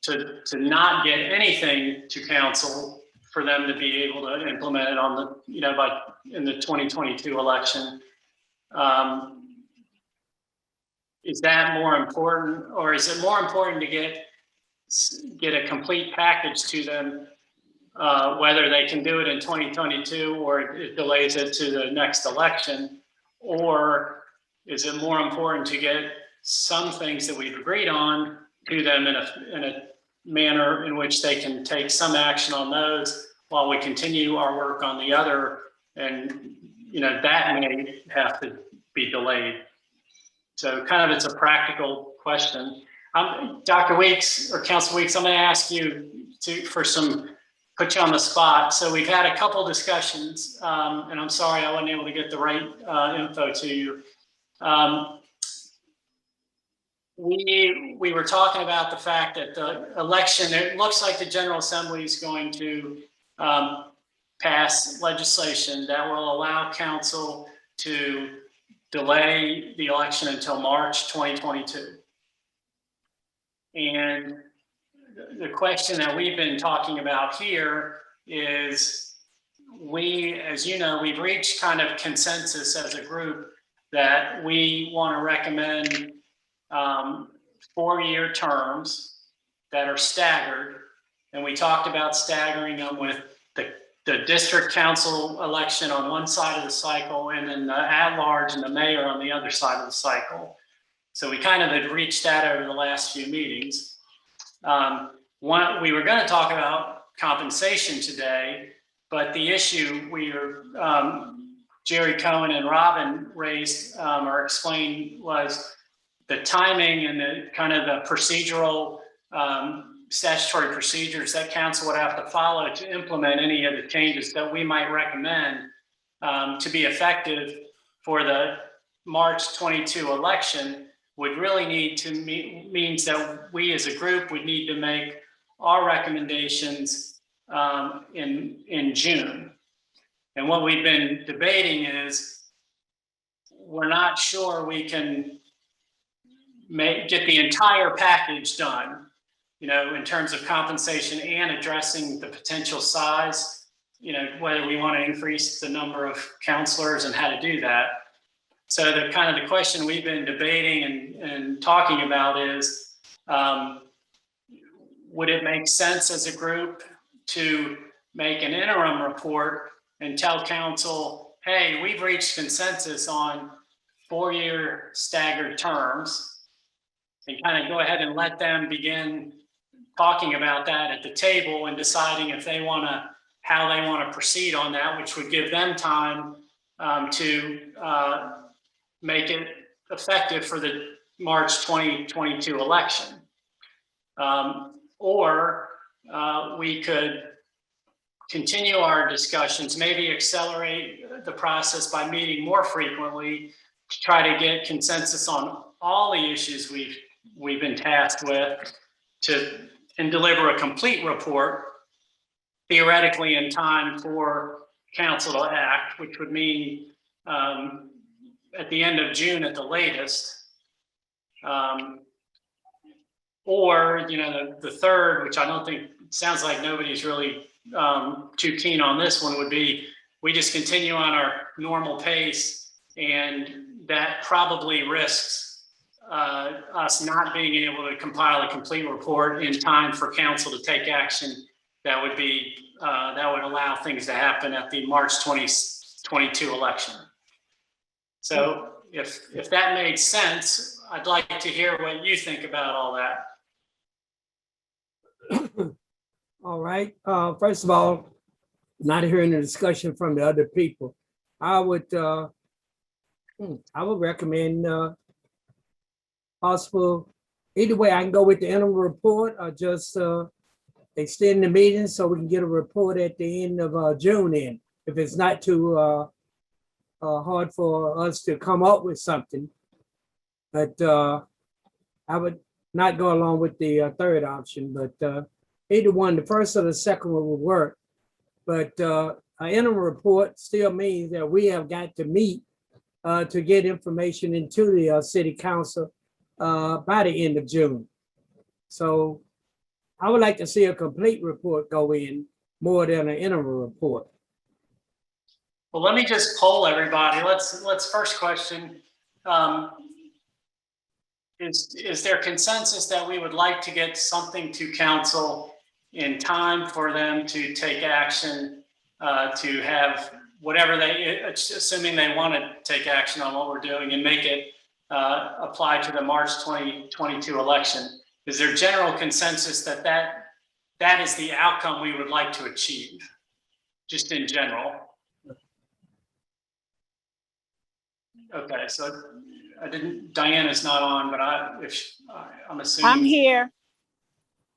to not get anything to council for them to be able to implement it on in the 2022 election? Is that more important, or is it more important to get get a complete package to them, whether they can do it in 2022 or it delays it to the next election, or is it more important to get some things that we've agreed on to them in a manner in which they can take some action on those while we continue our work on the other, and that may have to be delayed. So kind of it's a practical question. Dr. Weeks or Council Weeks, I'm going to ask you put you on the spot. So we've had a couple discussions, and I'm sorry I wasn't able to get the right info to you. We were talking about the fact that the election, it looks like the General Assembly is going to pass legislation that will allow council to delay the election until March 2022. And the question that we've been talking about here is as you know, we've reached kind of consensus as a group that we want to recommend 4-year terms that are staggered. And we talked about staggering them with the district council election on one side of the cycle and then the at-large and the mayor on the other side of the cycle. So we kind of had reached that over the last few meetings. We were going to talk about compensation today, but the issue Gerry Cohen and Robin raised or explained was the timing and the kind of the procedural statutory procedures that council would have to follow to implement any of the changes that we might recommend to be effective for the March 22 election would really need to means that we as a group would need to make our recommendations in June. And what we've been debating is we're not sure we can get the entire package done, in terms of compensation and addressing the potential size, whether we want to increase the number of counselors and how to do that. So the question we've been debating and talking about is, would it make sense as a group to make an interim report and tell council, hey, we've reached consensus on 4-year staggered terms, and kind of go ahead and let them begin talking about that at the table and deciding if they want to, how they want to proceed on that, which would give them time to make it effective for the March 2022 election. Or we could continue our discussions, maybe accelerate the process by meeting more frequently to try to get consensus on all the issues we've been tasked with and deliver a complete report, theoretically in time for council to act, which would mean at the end of June at the latest. Or, the third, which I don't think, sounds like nobody's really too keen on this one, would be we just continue on our normal pace, and that probably risks us not being able to compile a complete report in time for council to take action that would allow things to happen at the March 2022 election. So if that made sense, I'd like to hear what you think about all that.
All right. First of all, not hearing the discussion from the other people, I would recommend possible. Either way, I can go with the interim report or just extend the meeting so we can get a report at the end of June. In if it's not too hard for us to come up with something, but I would not go along with the third option. But either one, the first or the second one will work. But an interim report still means that we have got to meet to get information into the city council by the end of June. So I would like to see a complete report go in more than an interim report.
Well, let me just poll everybody. Let's first question. is there consensus that we would like to get something to council in time for them to take action, to have whatever they, assuming they want to take action on what we're doing and make it apply to the March 2022 election? Is there general consensus that that is the outcome we would like to achieve, just in general? Okay, so Diana's not on, but I'm assuming.
I'm here.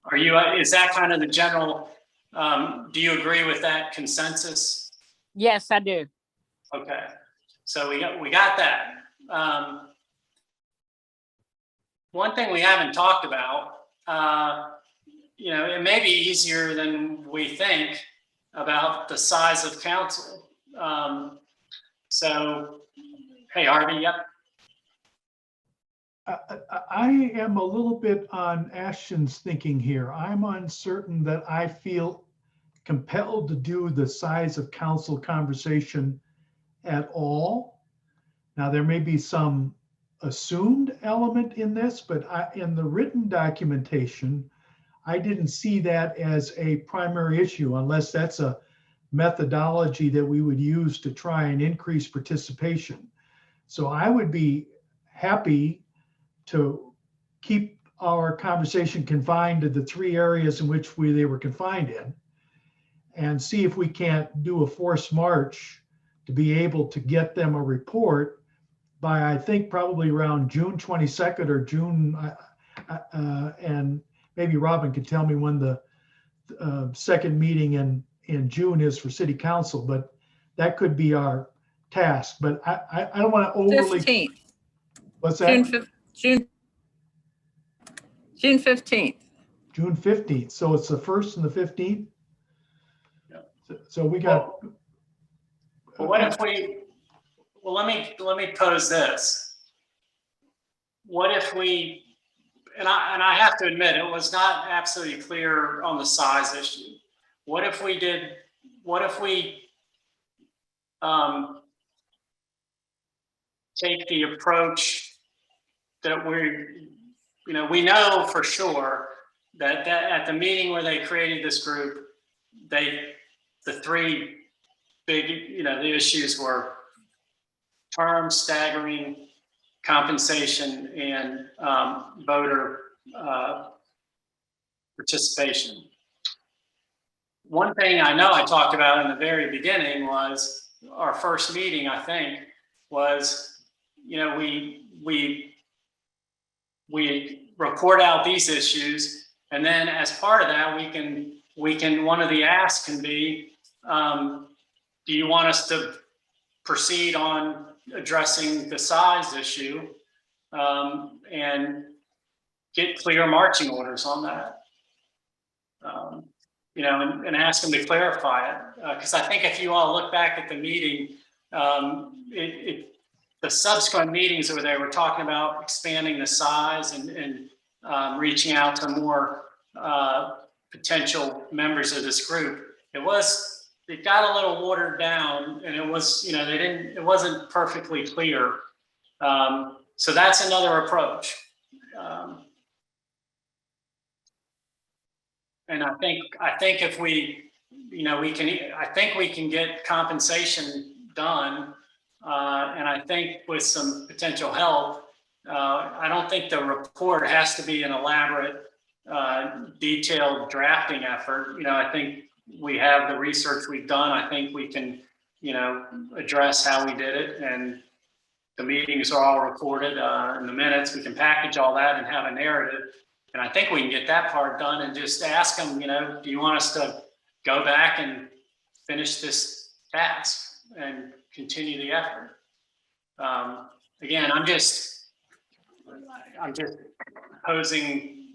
Are you, is that kind of the general, do you agree with that consensus?
Yes, I do.
Okay, so we got that. One thing we haven't talked about, it may be easier than we think about the size of council. So, hey, Harvey, yep.
I am a little bit on Ashton's thinking here. I'm uncertain that I feel compelled to do the size of council conversation at all. Now, there may be some assumed element in this, but in the written documentation, I didn't see that as a primary issue, unless that's a methodology that we would use to try and increase participation. So I would be happy to keep our conversation confined to the 3 areas in which they were confined in, and see if we can't do a forced march to be able to get them a report by, I think, probably around June 22nd or June, and maybe Robin could tell me when the second meeting in June is for city council, but that could be our task. But I don't want to overly.
15th.
What's that?
June 15th.
June 15th. So it's the 1st and the 15th.
Yeah.
So we got.
Well, what if we? Well, let me pose this. What if we? And I have to admit, it was not absolutely clear on the size issue. What if we did? What if we take the approach that we know for sure that at the meeting where they created this group, the 3 big, the issues were term staggering, compensation, and voter participation. One thing I know I talked about in the very beginning was our first meeting, I think, was, we report out these issues, and then as part of that, we can one of the asks can be, do you want us to proceed on addressing the size issue, and get clear marching orders on that, and ask them to clarify it, because I think if you all look back at the meeting, the subsequent meetings where they were talking about expanding the size and reaching out to more potential members of this group, it got a little watered down, and it was, it wasn't perfectly clear. So that's another approach. And I think if we can get compensation done. And I think with some potential help, I don't think the report has to be an elaborate, detailed drafting effort. I think we have the research we've done. I think we can, address how we did it, and the meetings are all recorded in the minutes. We can package all that and have a narrative. And I think we can get that part done and just ask them, do you want us to go back and finish this task and continue the effort? Again, I'm just posing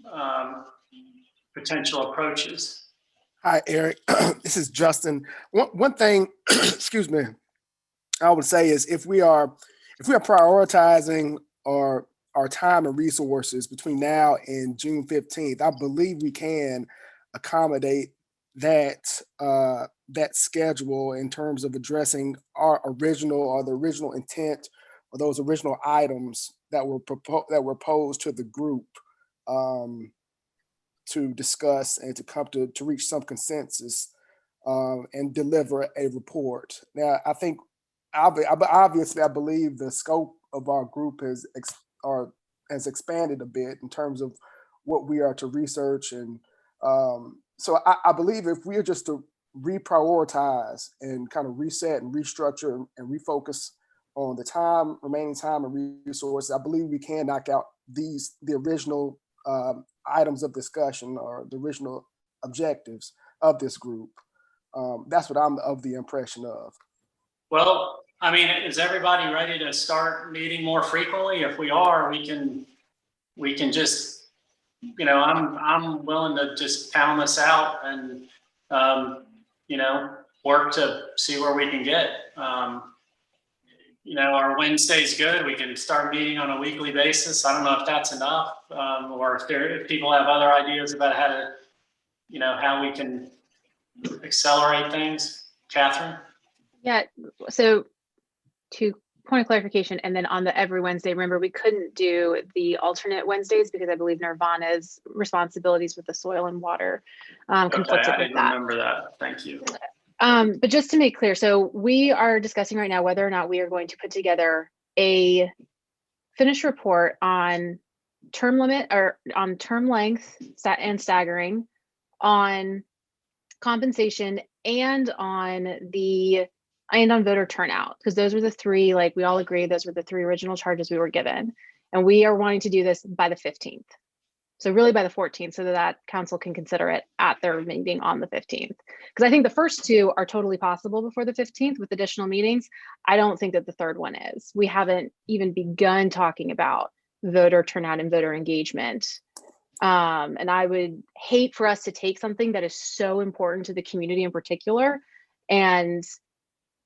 potential approaches.
Hi, Eric. This is Justin. One thing, excuse me, I would say is if we are prioritizing our time and resources between now and June 15th, I believe we can accommodate that schedule in terms of addressing our original or the original intent or those original items that were posed to the group to discuss and to come to reach some consensus and deliver a report. Now, I think obviously I believe the scope of our group has expanded a bit in terms of what we are to research, and so I believe if we are just to reprioritize and kind of reset and restructure and refocus on the remaining time and resources, I believe we can knock out the original items of discussion or the original objectives of this group. That's what I'm of the impression of.
Well, I mean, is everybody ready to start meeting more frequently? If we are, we can just, you know, I'm willing to just pound this out and, you know, work to see where we can get. You know, our Wednesday's good. We can start meeting on a weekly basis. I don't know if that's enough, or if people have other ideas about how to, you know, how we can accelerate things. Catherine?
Yeah, so to point of clarification, and then on the every Wednesday, remember we couldn't do the alternate Wednesdays because I believe Nirvana's responsibilities with the soil and water conflicted
I
with
didn't
that.
remember that. Thank you.
But just to make clear, so we are discussing right now whether or not we are going to put together a finished report on term limit or on term length and staggering, on compensation, and on voter turnout, because those were the three, like we all agree, those were the three original charges we were given. And we are wanting to do this by the 15th. So really by the 14th, so that council can consider it at their meeting on the 15th. Because I think the first two are totally possible before the 15th with additional meetings. I don't think that the third one is. We haven't even begun talking about voter turnout and voter engagement. And I would hate for us to take something that is so important to the community in particular and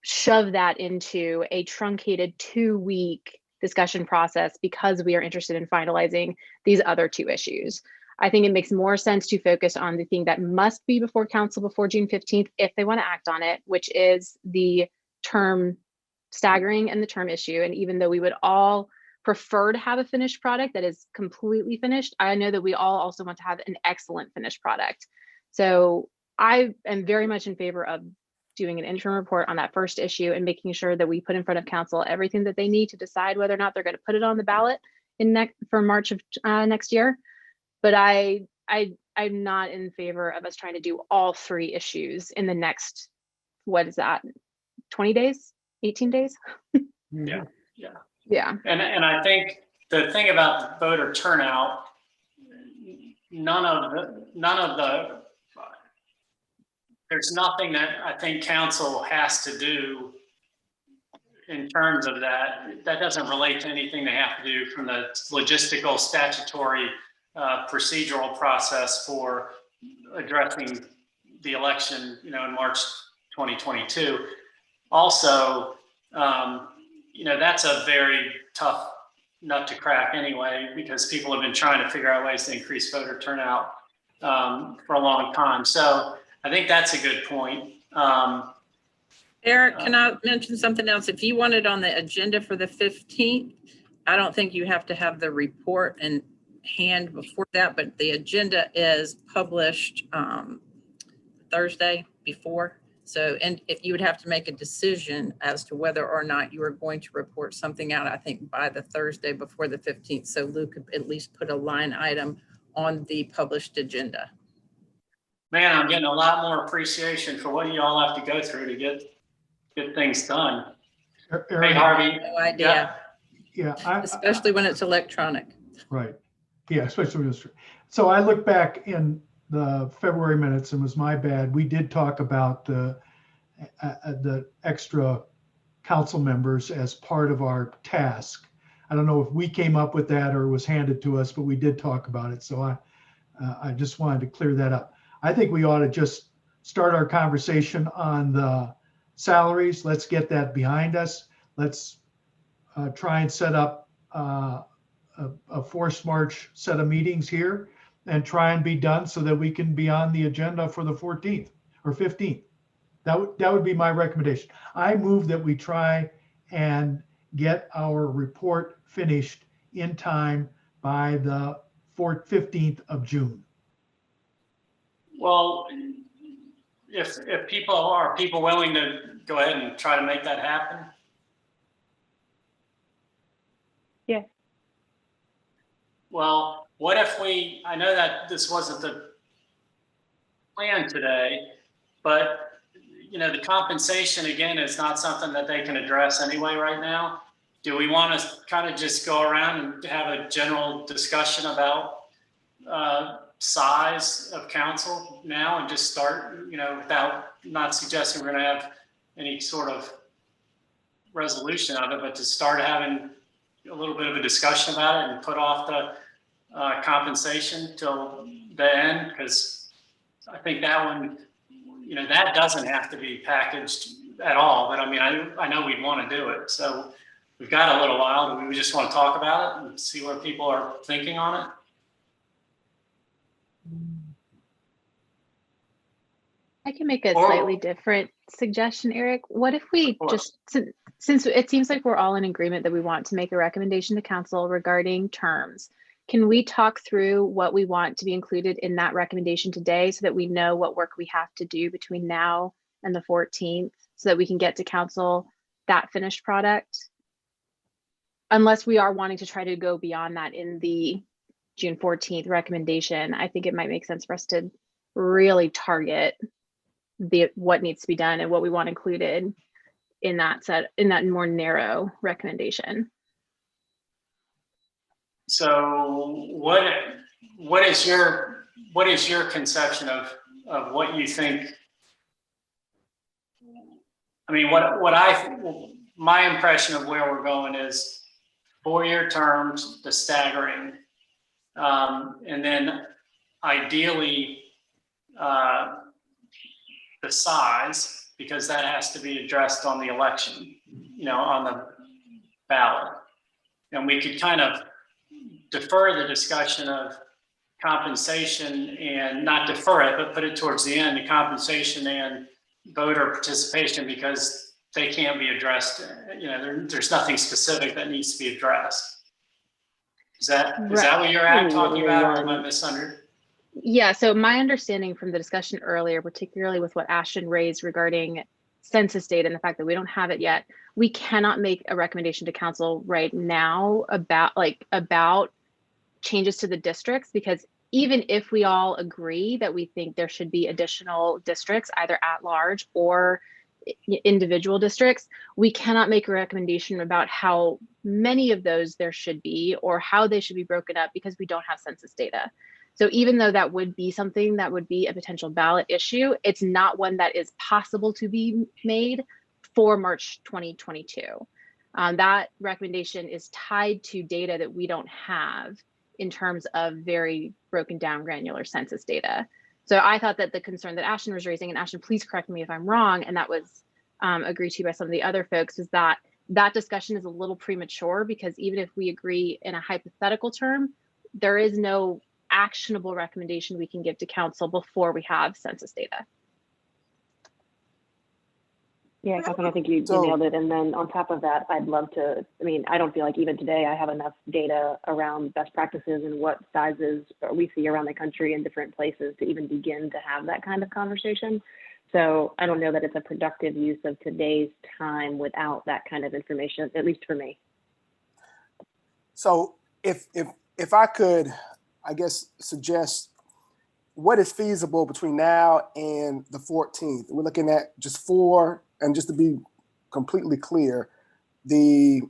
shove that into a truncated 2-week discussion process because we are interested in finalizing these other two issues. I think it makes more sense to focus on the thing that must be before council before June 15th if they want to act on it, which is the term staggering and the term issue. And even though we would all prefer to have a finished product that is completely finished, I know that we all also want to have an excellent finished product. So I am very much in favor of doing an interim report on that first issue and making sure that we put in front of council everything that they need to decide whether or not they're going to put it on the ballot for March of next year. But I'm not in favor of us trying to do all three issues in the next, what is that, 20 days, 18 days?
Yeah.
Yeah.
And I think the thing about voter turnout, there's nothing that I think council has to do in terms of that. That doesn't relate to anything they have to do from the logistical, statutory, procedural process for addressing the election, you know, in March 2022. Also, you know, that's a very tough nut to crack anyway, because people have been trying to figure out ways to increase voter turnout for a long time. So I think that's a good point.
Eric, can I mention something else? If you want it on the agenda for the 15th, I don't think you have to have the report in hand before that, but the agenda is published Thursday before. So, and if you would have to make a decision as to whether or not you are going to report something out, I think by the Thursday before the 15th. So Luke could at least put a line item on the published agenda.
Man, I'm getting a lot more appreciation for what you all have to go through to get things done. Hey, Harvey.
No idea.
Yeah.
Especially when it's electronic.
Right. Yeah, especially when it's. So I look back in the February minutes, and it was my bad. We did talk about the extra council members as part of our task. I don't know if we came up with that or was handed to us, but we did talk about it. So I just wanted to clear that up. I think we ought to just start our conversation on the salaries. Let's get that behind us. Let's try and set up a forced march set of meetings here and try and be done so that we can be on the agenda for the 14th or 15th. That would be my recommendation. I move that we try and get our report finished in time by the 15th of June.
Well, if people willing to go ahead and try to make that happen?
Yeah.
Well, what if I know that this wasn't the plan today, but the compensation again is not something that they can address anyway right now. Do we want to kind of just go around and have a general discussion about size of council now and just start, without not suggesting we're going to have any sort of resolution of it, but to start having a little bit of a discussion about it and put off the compensation till the end, because I think that one, that doesn't have to be packaged at all. But I mean, I know we'd want to do it. So we've got a little while. Do we just want to talk about it and see what people are thinking on it?
I can make a slightly different suggestion, Eric. What if we just, since it seems like we're all in agreement that we want to make a recommendation to council regarding terms, can we talk through what we want to be included in that recommendation today so that we know what work we have to do between now and the 14th so that we can get to council that finished product? Unless we are wanting to try to go beyond that in the June 14th recommendation, I think it might make sense for us to really target what needs to be done and what we want included in that more narrow recommendation.
So what is your conception of what you think? I mean, my impression of where we're going is 4-year terms, the staggering, and then ideally the size, because that has to be addressed on the election, on the ballot. And we could kind of defer the discussion of compensation and not defer it, but put it towards the end, the compensation and voter participation, because they can't be addressed. There's nothing specific that needs to be addressed. Is that what you're talking about, or am I misunderstanding?
Yeah, so my understanding from the discussion earlier, particularly with what Ashton raised regarding census data and the fact that we don't have it yet, we cannot make a recommendation to council right now about changes to the districts, because even if we all agree that we think there should be additional districts, either at large or individual districts, we cannot make a recommendation about how many of those there should be or how they should be broken up, because we don't have census data. So even though that would be something that would be a potential ballot issue, it's not one that is possible to be made for March 2022. That recommendation is tied to data that we don't have in terms of very broken down granular census data. So I thought that the concern that Ashton was raising, and Ashton, please correct me if I'm wrong, and that was agreed to by some of the other folks, is that discussion is a little premature, because even if we agree in a hypothetical term, there is no actionable recommendation we can give to council before we have census data.
Yeah, Catherine, I think you nailed it. And then on top of that, I'd love to, I don't feel like even today I have enough data around best practices and what sizes we see around the country in different places to even begin to have that kind of conversation. So I don't know that it's a productive use of today's time without that kind of information, at least for me.
So if I could, I guess, suggest what is feasible between now and the 14th. We're looking at just 4, and just to be completely clear, the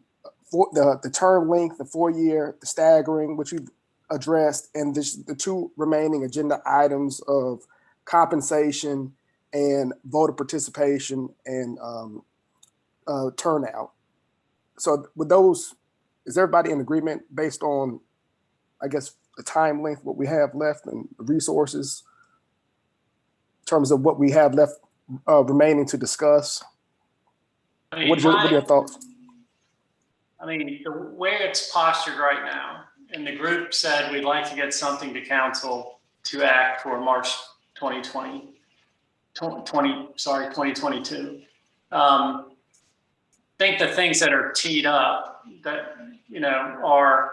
term length, the 4-year, the staggering, which we've addressed, and the 2 remaining agenda items of compensation and voter participation and turnout. So with those, is everybody in agreement based on, I guess, the time length, what we have left, and the resources in terms of what we have left remaining to discuss? What are your thoughts?
I mean, the way it's postured right now, and the group said we'd like to get something to council to act for March 2022. I think the things that are teed up that, are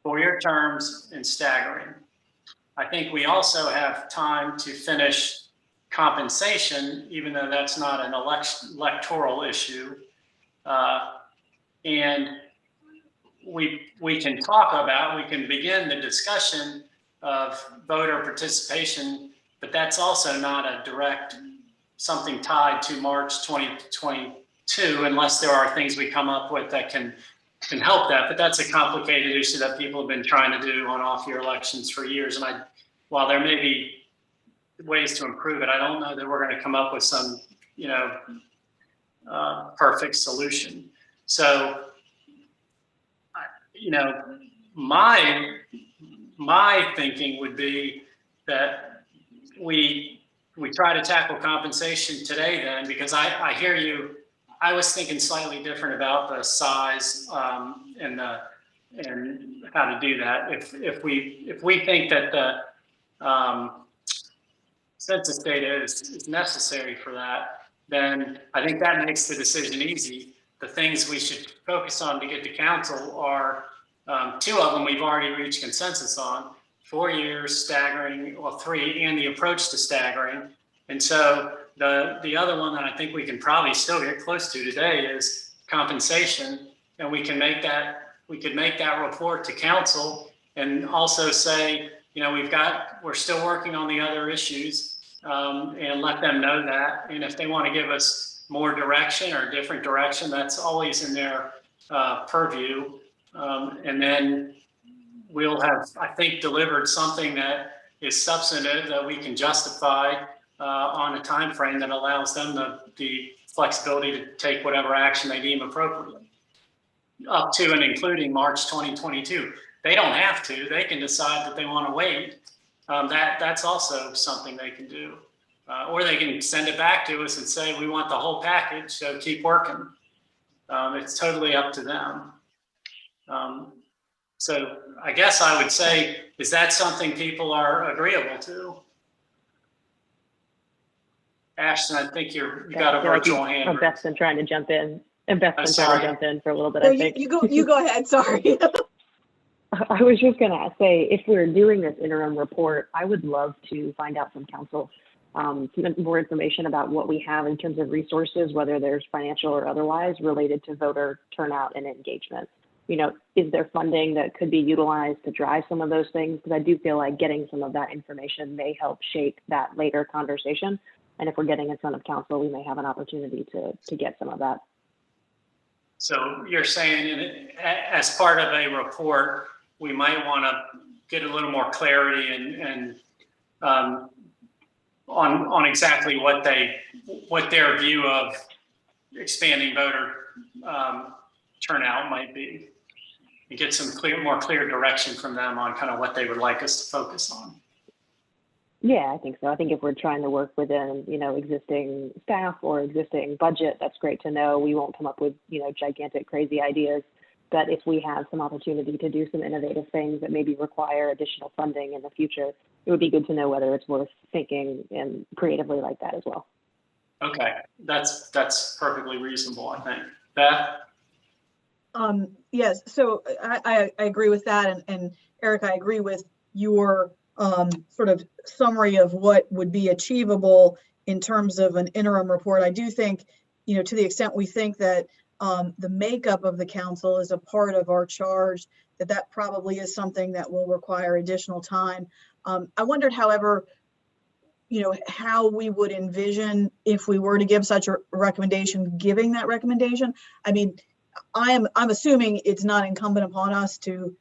4-year terms and staggering. I think we also have time to finish compensation, even though that's not an electoral issue. And we can begin the discussion of voter participation, but that's also not a direct something tied to March 2022, unless there are things we come up with that can help that. But that's a complicated issue that people have been trying to do on off-year elections for years. And while there may be ways to improve it, I don't know that we're going to come up with some, perfect solution. So, my thinking would be that we try to tackle compensation today then, because I hear you. I was thinking slightly different about the size and how to do that. If we think that the census data is necessary for that, then I think that makes the decision easy. The things we should focus on to get to council are 2 of them we've already reached consensus on: 4 years, staggering, well, 3, and the approach to staggering. And so the other one that I think we can probably still get close to today is compensation, and we could make that report to council and also say, we're still working on the other issues, and let them know that. And if they want to give us more direction or different direction, that's always in their purview. And then we'll have, I think, delivered something that is substantive that we can justify on a time frame that allows them the flexibility to take whatever action they deem appropriate, up to and including March 2022. They don't have to. They can decide that they want to wait. That's also something they can do. Or they can send it back to us and say, we want the whole package, so keep working. It's totally up to them. So I guess I would say, is that something people are agreeable to? Ashton, I think you got a virtual hand.
Beth's been trying to jump in. And Beth's been trying to jump in for a little bit,
No,
I think.
you go ahead, sorry.
I was just going to say, if we're doing this interim report, I would love to find out from council some more information about what we have in terms of resources, whether there's financial or otherwise, related to voter turnout and engagement. Is there funding that could be utilized to drive some of those things? Because I do feel like getting some of that information may help shape that later conversation. And if we're getting in front of council, we may have an opportunity to get some of that. So
you're saying as part of a report, we might want to get a little more clarity and on exactly what their view of expanding voter turnout might be, and get some more clear direction from them on kind of what they would like us to focus on.
Yeah, I think so. I think if we're trying to work within, existing staff or existing budget, that's great to know. We won't come up with, gigantic, crazy ideas. But if we have some opportunity to do some innovative things that maybe require additional funding in the future, it would be good to know whether it's worth thinking and creatively like that as well.
Okay, that's perfectly reasonable, I think. Beth?
Yes, so I agree with that. And Eric, I agree with your sort of summary of what would be achievable in terms of an interim report. I do think, to the extent we think that the makeup of the council is a part of our charge, that probably is something that will require additional time. I wondered, however, how we would envision, if we were to give such a recommendation, giving that recommendation. I mean, I'm assuming it's not incumbent upon us to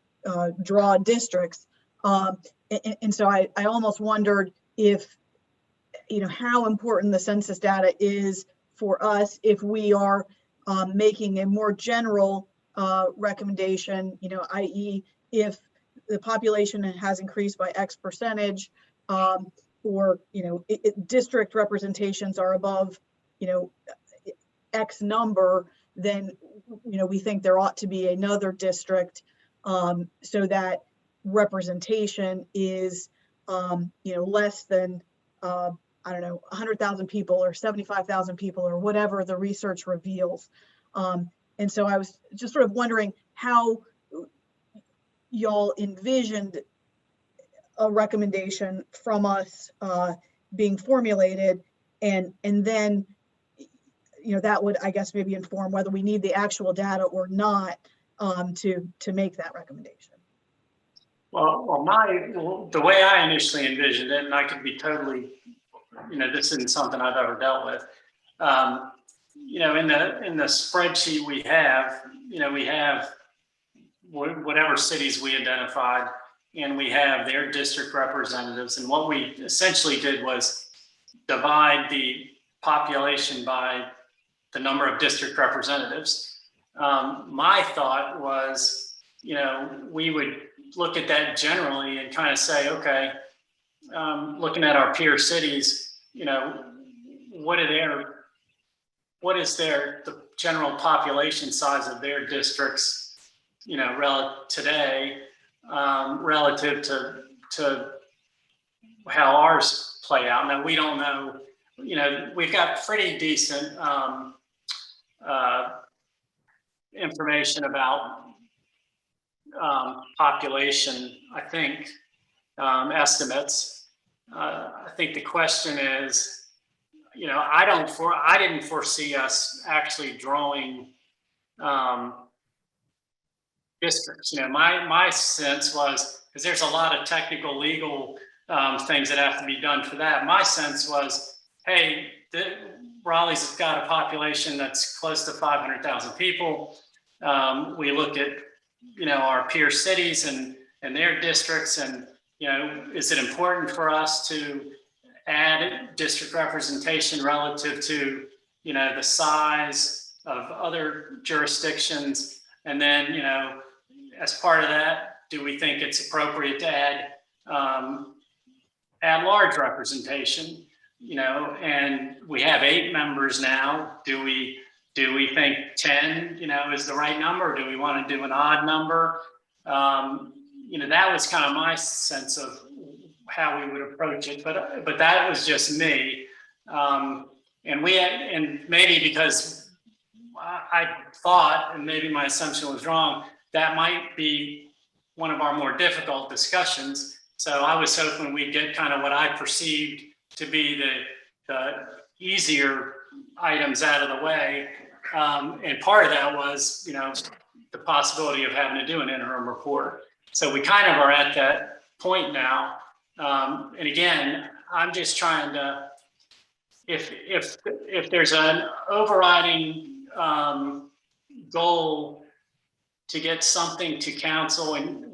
draw districts. And so I almost wondered if, how important the census data is for us if we are making a more general recommendation, i.e. if the population has increased by X percentage, or, district representations are above, X number, then, we think there ought to be another district so that representation is, less than, 100,000 people or 75,000 people or whatever the research reveals. And so I was just sort of wondering how, y'all envisioned a recommendation from us being formulated, and then, you know, that would, I guess, maybe inform whether we need the actual data or not to make that recommendation.
Well, the way I initially envisioned it, and I could be totally, you know, this isn't something I've ever dealt with. You know, in the spreadsheet we have, you know, we have whatever cities we identified, and we have their district representatives. And what we essentially did was divide the population by the number of district representatives. My thought was, you know, we would look at that generally and kind of say, okay, looking at our peer cities, you know, what is the general population size of their districts, you know, today, relative to how ours play out. Now, we don't know, you know, we've got pretty decent information about population, I think, estimates. I think the question is, you know, I didn't foresee us actually drawing districts. You know, my sense was, because there's a lot of technical legal things that have to be done for that. My sense was, hey, Raleigh's got a population that's close to 500,000 people. We look at, you know, our peer cities and their districts, and, you know, is it important for us to add district representation relative to, you know, the size of other jurisdictions? And then, you know, as part of that, do we think it's appropriate to add large representation? You know, and we have 8 members now. Do we think 10, you know, is the right number? Or do we want to do an odd number? You know, that was kind of my sense of how we would approach it, but that was just me. And maybe because I thought, and maybe my assumption was wrong, that might be one of our more difficult discussions. So I was hoping we'd get kind of what I perceived to be the easier items out of the way. And part of that was, you know, the possibility of having to do an interim report. So we kind of are at that point now. And again, I'm just trying to, if there's an overriding goal to get something to council and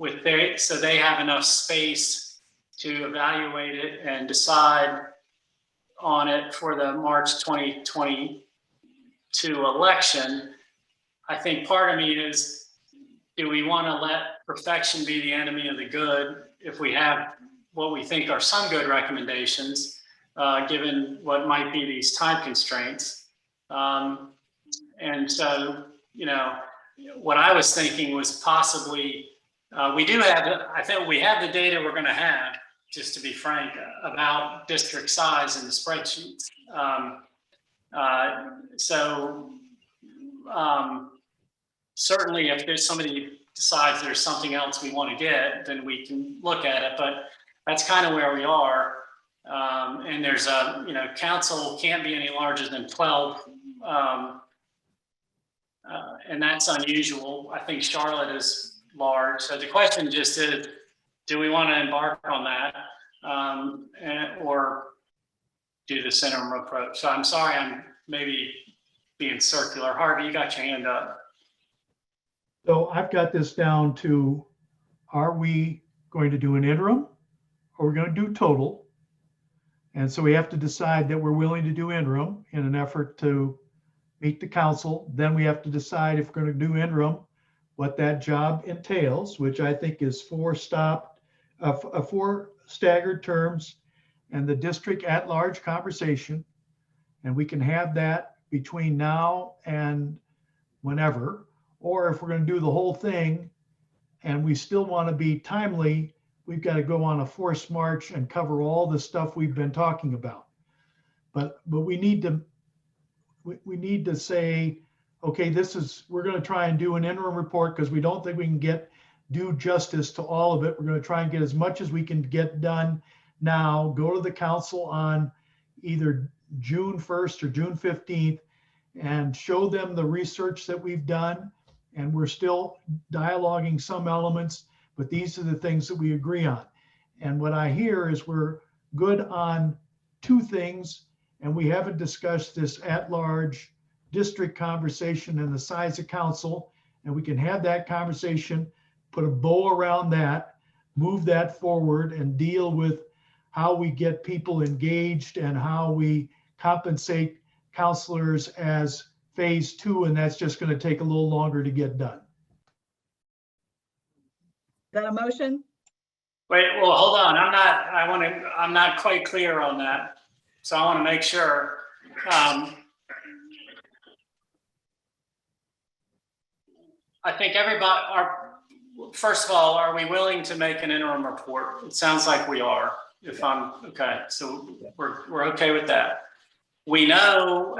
so they have enough space to evaluate it and decide on it for the March 2022 election, I think part of me is, do we want to let perfection be the enemy of the good if we have what we think are some good recommendations, given what might be these time constraints? And so, you know, what I was thinking was possibly, I think we have the data we're going to have, just to be frank, about district size in the spreadsheets. Certainly if there's somebody decides there's something else we want to get, then we can look at it, but that's kind of where we are. And there's you know, council can't be any larger than 12. And that's unusual. I think Charlotte is large. So the question just is, do we want to embark on that or do the interim approach? So I'm sorry, I'm maybe being circular. Harvey, you got your hand up.
So I've got this down to, are we going to do an interim or we're going to do total? And so we have to decide that we're willing to do interim in an effort to meet the council. Then we have to decide if we're going to do interim, what that job entails, which I think is 4 staggered terms and the district at large conversation. And we can have that between now and whenever. Or if we're going to do the whole thing and we still want to be timely, we've got to go on a forced march and cover all the stuff we've been talking about. But we need to say, okay, we're going to try and do an interim report because we don't think we can get do justice to all of it. We're going to try and get as much as we can get done now, go to the council on either June 1st or June 15th and show them the research that we've done. And we're still dialoguing some elements, but these are the things that we agree on. And what I hear is we're good on two things, and we haven't discussed this at-large district conversation and the size of council, and we can have that conversation, put a bow around that, move that forward, and deal with how we get people engaged and how we compensate counselors as phase two, and that's just going to take a little longer to get done.
Is that a motion?
Wait, well, hold on. I'm not quite clear on that. So I want to make sure. I think first of all, are we willing to make an interim report? It sounds like we are, if I'm okay. So we're okay with that. We know,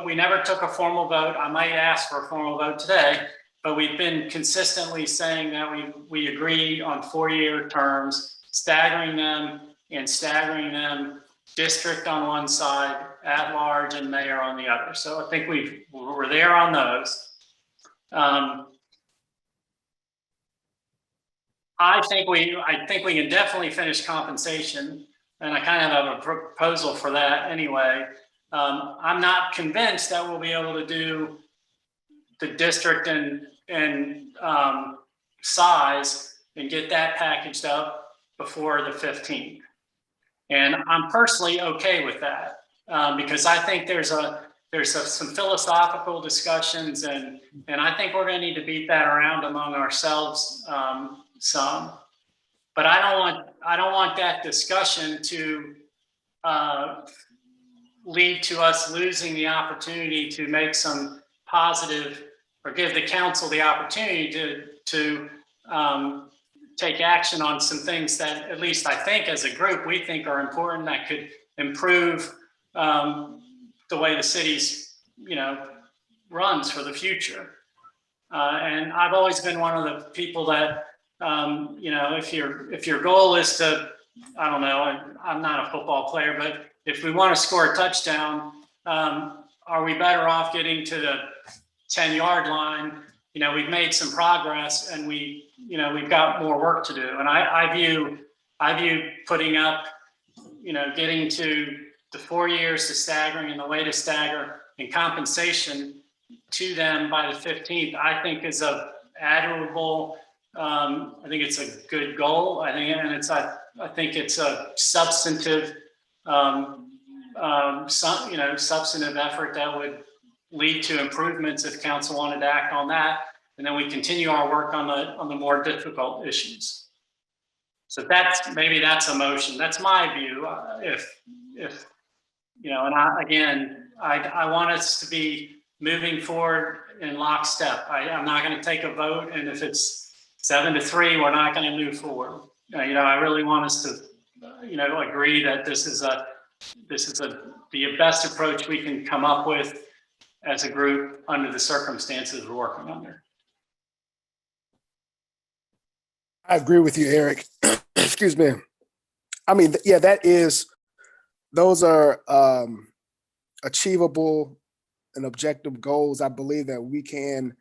we never took a formal vote. I might ask for a formal vote today, but we've been consistently saying that we agree on 4-year terms, staggering them district on one side, at large, and mayor on the other. So I think we're there on those. I think we can definitely finish compensation, and I kind of have a proposal for that anyway. I'm not convinced that we'll be able to do the district and size and get that packaged up before the 15th. And I'm personally okay with that because I think there's some philosophical discussions, and I think we're going to need to beat that around among ourselves some. But I don't want that discussion to lead to us losing the opportunity to make some positive, or give the council the opportunity to take action on some things that, at least I think as a group, we think are important, that could improve the way the city's, runs for the future. And I've always been one of the people that, if your goal is to, I don't know, I'm not a football player, but if we want to score a touchdown, are we better off getting to the 10-yard line? We've made some progress, and we've got more work to do. And I view putting up, getting to the 4 years to staggering, and the way to stagger and compensation to them by the 15th, I think is a admirable. I think it's a good goal. I think it's a substantive, substantive effort that would lead to improvements if council wanted to act on that, and then we continue our work on the more difficult issues. So maybe that's a motion. That's my view. I want us to be moving forward in lockstep. I'm not going to take a vote, and if it's 7-3, we're not going to move forward. I really want us to, agree that this is the best approach we can come up with as a group under the circumstances we're working under.
I agree with you, Eric. Excuse me. I mean, yeah, those are achievable and objective goals. I believe that we can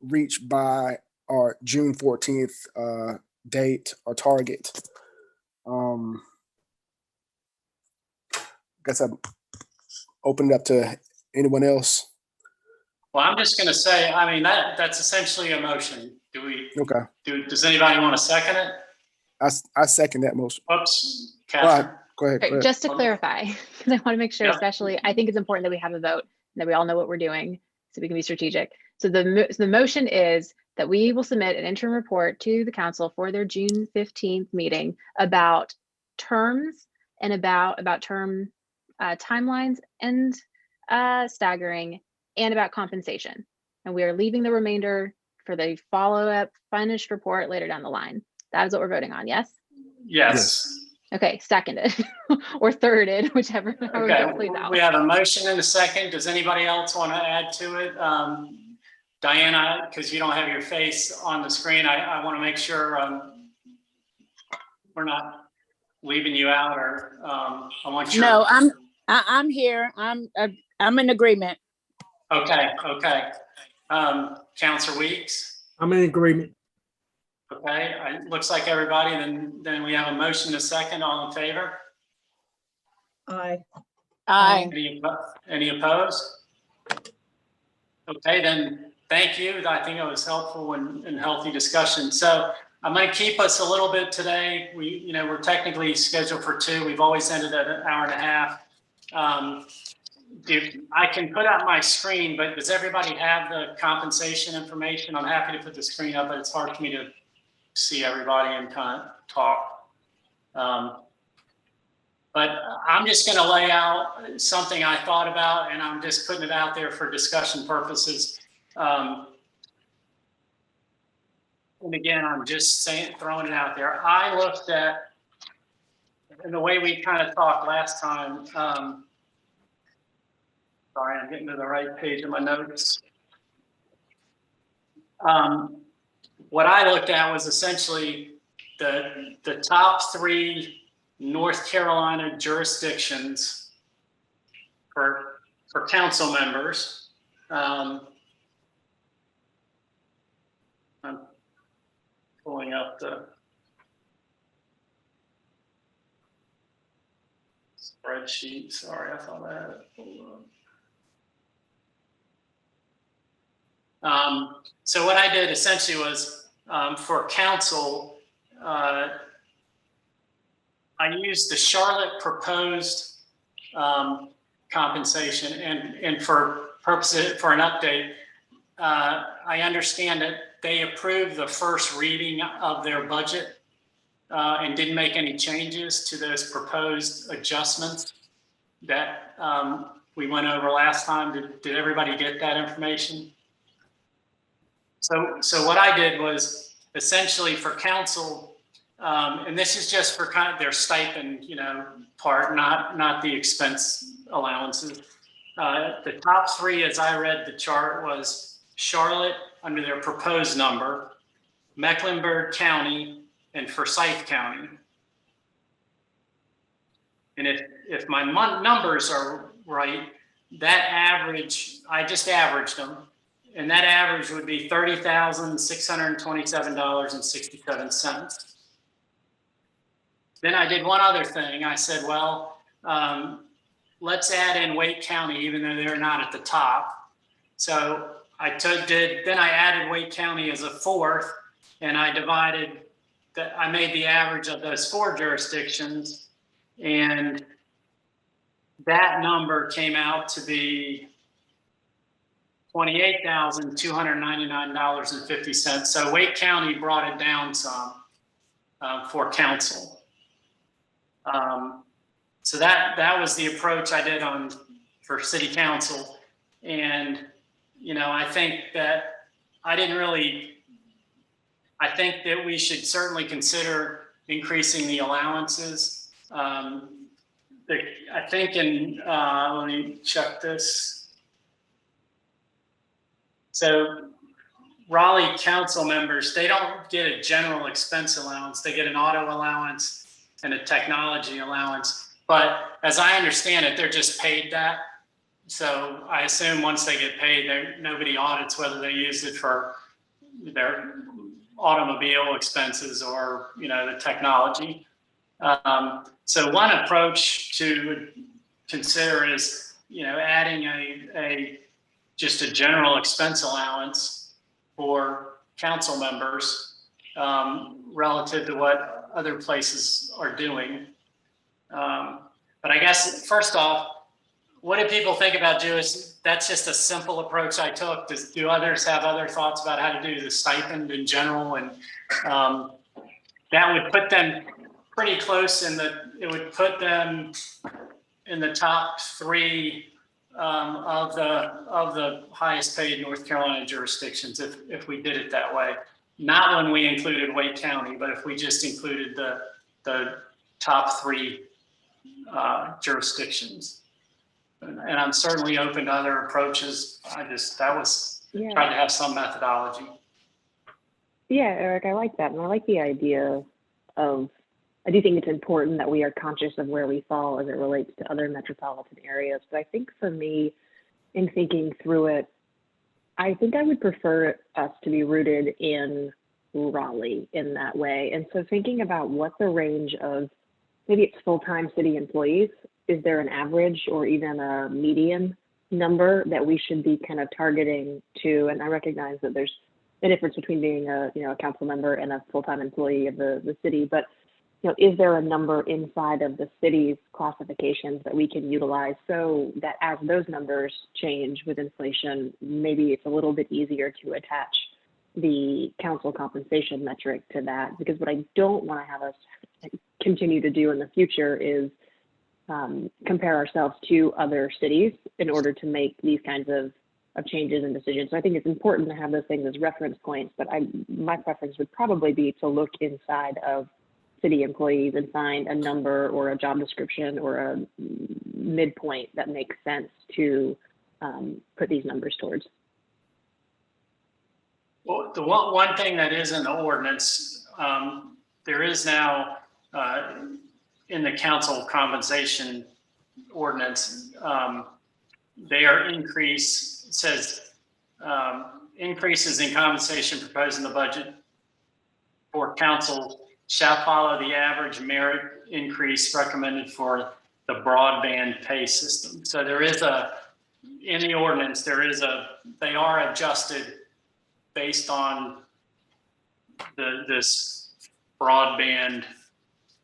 reach by our June 14th date or target. Guess I'm opening up to anyone else.
Well, I'm just going to say, that's essentially a motion.
Okay.
Does anybody want to second it?
I second that motion.
Oops, Catherine.
Go ahead.
Right, just to clarify, because I want to make sure, especially, I think it's important that we have a vote and that we all know what we're doing so we can be strategic. So the motion is that we will submit an interim report to the council for their June 15th meeting about terms and about term timelines and staggering, and about compensation. And we are leaving the remainder for the follow-up finished report later down the line. That is what we're voting on, yes?
Yes.
Okay, seconded or thirded, whichever.
Okay, we have a motion and a second. Does anybody else want to add to it? Diana, because you don't have your face on the screen, I want to make sure we're not leaving you out, or I want you.
No, I'm here. I'm in agreement.
Okay. Counselor Weeks.
I'm in agreement.
Okay, looks like everybody, then we have a motion, a second, all in favor?
Aye.
Aye.
Any opposed? Okay, then, thank you. I think it was helpful and healthy discussion. So I'm going to keep us a little bit today. We're technically scheduled for 2. We've always ended at an hour and a half. I can put up my screen, but does everybody have the compensation information? I'm happy to put the screen up, but it's hard for me to see everybody and kind of talk. But I'm just going to lay out something I thought about, and I'm just putting it out there for discussion purposes. And again, I'm just throwing it out there. I looked at, and the way we kind of talked last time, sorry, I'm getting to the right page of my notes. What I looked at was essentially the top 3 North Carolina jurisdictions for council members. I'm pulling up the spreadsheet. Sorry, I thought I had it pulled up. So what I did essentially was for council, I used the Charlotte proposed compensation, and for purposes for an update, I understand that they approved the first reading of their budget and didn't make any changes to those proposed adjustments that we went over last time. Did everybody get that information? So what I did was essentially for council, and this is just for kind of their stipend, part, not the expense allowances. The top 3, as I read the chart, was Charlotte under their proposed number, Mecklenburg County, and Forsyth County. And if my numbers are right, that average, I just averaged them, and that average would be $30,627.67. Then I did one other thing. I said, well, let's add in Wake County, even though they're not at the top. So then I added Wake County as a 4th, and I made the average of those 4 jurisdictions, and that number came out to be $28,299.50. So Wake County brought it down some for council. So that was the approach I did for city council. And, I think that I think that we should certainly consider increasing the allowances. I think let me check this. So Raleigh council members, they don't get a general expense allowance. They get an auto allowance and a technology allowance. But as I understand it, they're just paid that. So I assume once they get paid, nobody audits whether they used it for their automobile expenses or, the technology. So one approach to consider is, adding just a general expense allowance for council members relative to what other places are doing. But I guess first off, what do people think about Jewish? That's just a simple approach I took. Do others have other thoughts about how to do the stipend in general? And that would put them pretty close it would put them in the top 3 of the highest paid North Carolina jurisdictions if we did it that way. Not when we included Wake County, but if we just included the top 3 jurisdictions. And I'm certainly open to other approaches. That was
Yeah.
tried to have some methodology.
Yeah, Eric, I like that. And I like the idea of, I do think it's important that we are conscious of where we fall as it relates to other metropolitan areas. But I think for me, in thinking through it, I think I would prefer us to be rooted in Raleigh in that way. And so thinking about what the range of, maybe it's full-time city employees, is there an average or even a median number that we should be kind of targeting to? And I recognize that there's a difference between being a council member and a full-time employee of the city, but is there a number inside of the city's classifications that we can utilize so that as those numbers change with inflation, maybe it's a little bit easier to attach the council compensation metric to that? Because what I don't want to have us continue to do in the future is compare ourselves to other cities in order to make these kinds of changes and decisions. So I think it's important to have those things as reference points, but my preference would probably be to look inside of city employees and find a number or a job description or a midpoint that makes sense to put these numbers towards.
Well, the one thing that is in the ordinance, there is now in the council compensation ordinance, they are says increases in compensation proposed in the budget for council shall follow the average merit increase recommended for the broadband pay system. So there is in the ordinance, they are adjusted based on this broadband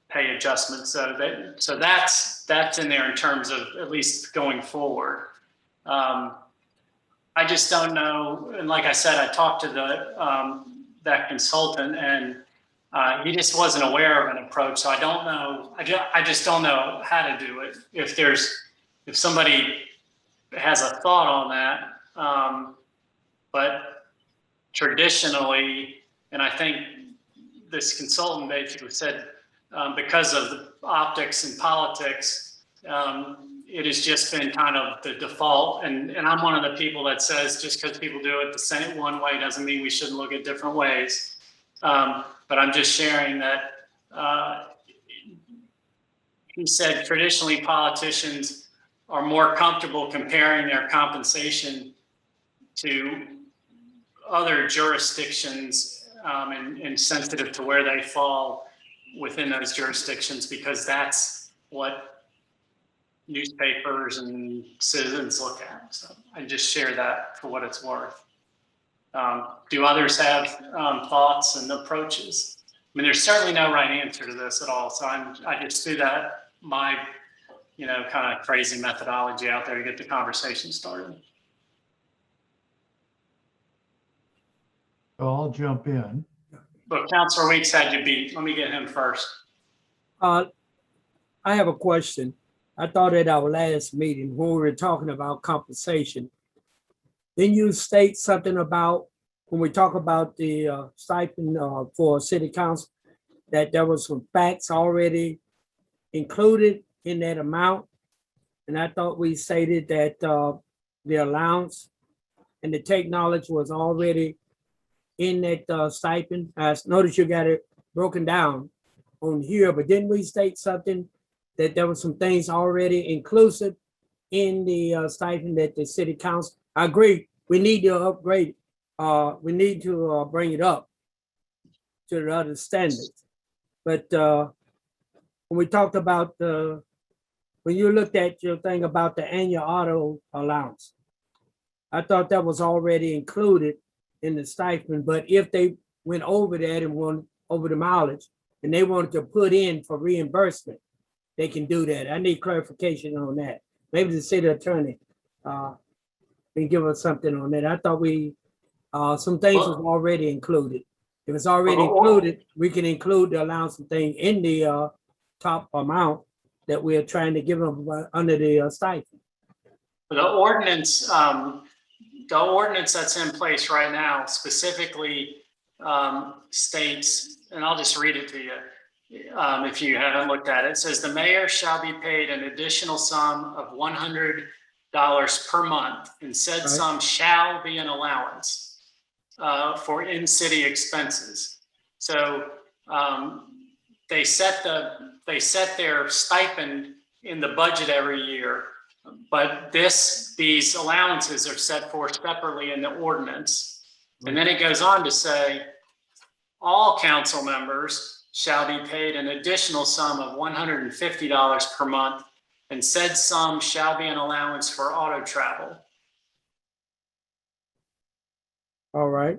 pay adjustment. So that's in there in terms of at least going forward. I just don't know. And like I said, I talked to that consultant, and he just wasn't aware of an approach. So I don't know. I just don't know how to do it. If somebody has a thought on that, but traditionally, and I think this consultant basically said, because of the optics and politics, it has just been kind of the default. And I'm one of the people that says just because people do it the same one way doesn't mean we shouldn't look at different ways. But I'm just sharing that he said traditionally politicians are more comfortable comparing their compensation to other jurisdictions and sensitive to where they fall within those jurisdictions, because that's what newspapers and citizens look at. So I just share that for what it's worth. Do others have thoughts and approaches? I mean, there's certainly no right answer to this at all. So I just threw that my kind of crazy methodology out there to get the conversation started.
So I'll jump in.
But Councilor Weeks had you beat. Let me get him first.
I have a question. I thought at our last meeting when we were talking about compensation, then you state something about when we talk about the stipend for city council, that there was some facts already included in that amount. And I thought we stated that the allowance and the technology was already in that stipend. I noticed you got it broken down on here, but didn't we state something that there were some things already inclusive in the stipend that the city council? I agree, we need to upgrade. We need to bring it up to the other standards. But when we talked about when you looked at your thing about the annual auto allowance, I thought that was already included in the stipend. But if they went over that and went over the mileage and they wanted to put in for reimbursement, they can do that. I need clarification on that. Maybe the city attorney can give us something on that. I thought some things was already included. If it's already included, we can include the allowance thing in the top amount that we're trying to give them under the stipend.
The ordinance that's in place right now specifically states, and I'll just read it to you if you haven't looked at it. It says the mayor shall be paid an additional sum of $100 per month, and said
Right.
sum shall be an allowance for in-city expenses. So they set their stipend in the budget every year, but these allowances are set forth separately in the ordinance. And then it goes on to say, all council members shall be paid an additional sum of $150 per month, and said sum shall be an allowance for auto travel.
All right.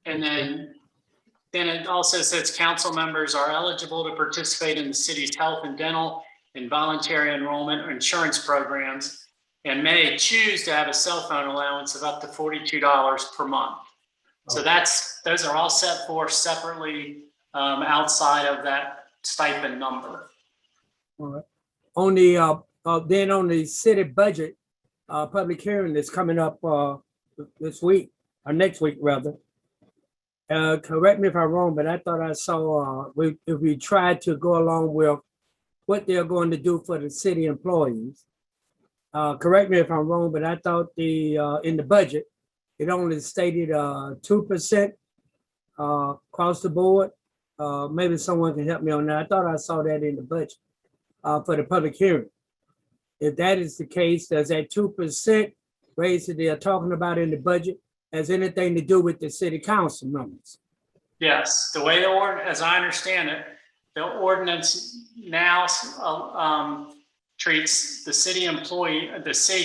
And then it also says council members are eligible to participate in the city's health and dental and voluntary enrollment or insurance programs, and may choose to have a cell phone allowance of up to $42 per month. So those are all set forth separately outside of that stipend number.
All right. On the then on the city budget public hearing that's coming up this week or next week rather. Correct me if I'm wrong, but I thought I saw if we tried to go along with what they're going to do for the city employees. Correct me if I'm wrong, but I thought in the budget it only stated 2% across the board. Maybe someone can help me on that. I thought I saw that in the budget for the public hearing. If that is the case, does that 2% raise that they're talking about in the budget has anything to do with the city council members?
Yes, the way as I understand it, the ordinance now treats the city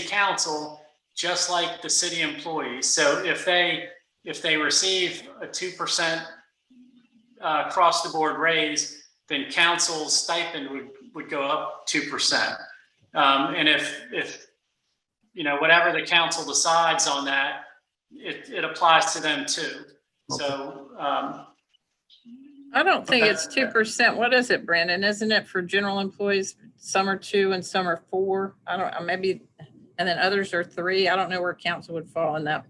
council just like the city employees. So if they receive a 2% across the board raise, then council's stipend would go up 2%. And if whatever the council decides on that, it applies to them too. So
I don't think it's 2%. What is it, Brandon? Isn't it for general employees? Some are 2 and some are 4. I don't know, maybe, and then others are 3. I don't know where council would fall in that.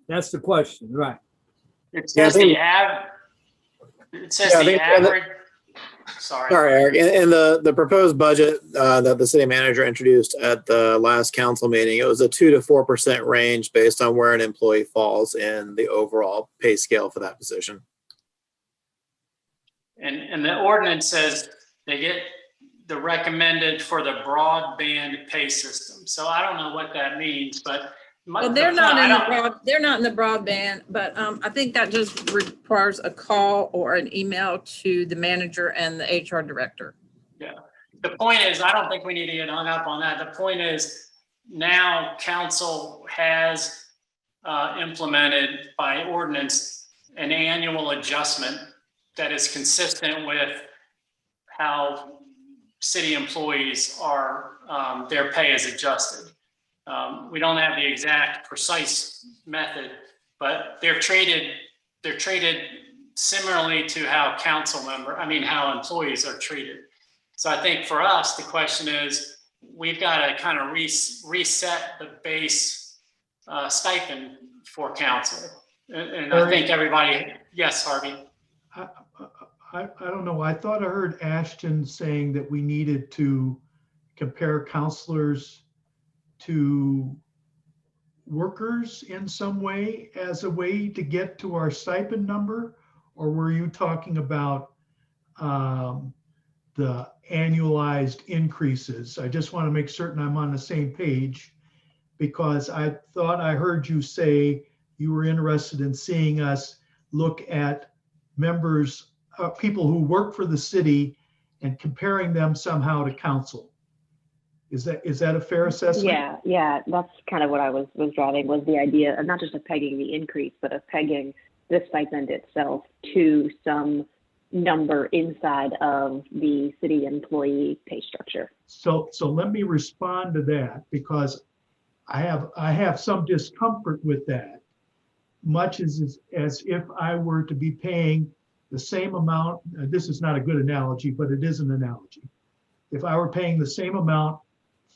That's the question, right?
It says the average. Sorry,
Eric. In the proposed budget that the city manager introduced at the last council meeting, it was a 2 to 4% range based on where an employee falls in the overall pay scale for that position.
And the ordinance says they get the recommended for the broadband pay system. So I don't know what that means, but
they're not in the broadband, but I think that just requires a call or an email to the manager and the HR director.
Yeah. The point is, I don't think we need to get hung up on that. The point is, now council has implemented by ordinance an annual adjustment that is consistent with how city employees are, their pay is adjusted. We don't have the exact precise method, but they're treated similarly to how how employees are treated. So I think for us, the question is, we've got to kind of reset the base stipend for council. And I think everybody, yes, Harvey.
I don't know. I thought I heard Ashton saying that we needed to compare counselors to workers in some way as a way to get to our stipend number? Or were you talking about the annualized increases? I just want to make certain I'm on the same page, because I thought I heard you say you were interested in seeing us look at members, people who work for the city and comparing them somehow to council. Is that a fair assessment?
Yeah, that's kind of what I was driving, was the idea of not just of pegging the increase, but of pegging the stipend itself to some number inside of the city employee pay structure.
So let me respond to that, because I have some discomfort with that, much as if I were to be paying the same amount. This is not a good analogy, but it is an analogy. If I were paying the same amount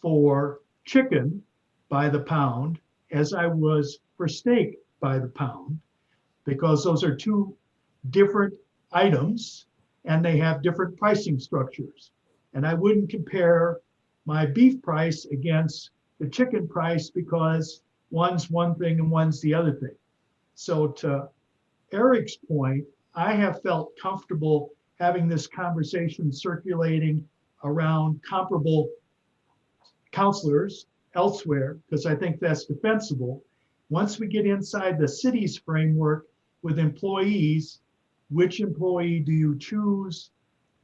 for chicken by the pound as I was for steak by the pound, because those are two different items and they have different pricing structures. And I wouldn't compare my beef price against the chicken price because one's one thing and one's the other thing. So to Eric's point, I have felt comfortable having this conversation circulating around comparable counselors elsewhere, because I think that's defensible. Once we get inside the city's framework with employees, which employee do you choose?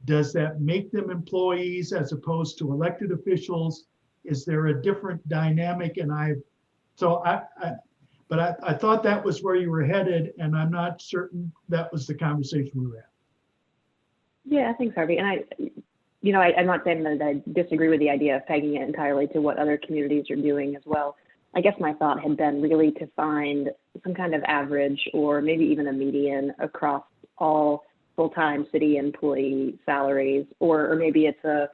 Does that make them employees as opposed to elected officials? Is there a different dynamic? And I thought that was where you were headed, and I'm not certain that was the conversation we were at.
Yeah, thanks, Harvey. And I'm not saying that I disagree with the idea of pegging it entirely to what other communities are doing as well. I guess my thought had been really to find some kind of average or maybe even a median across all full-time city employee salaries, or maybe it's a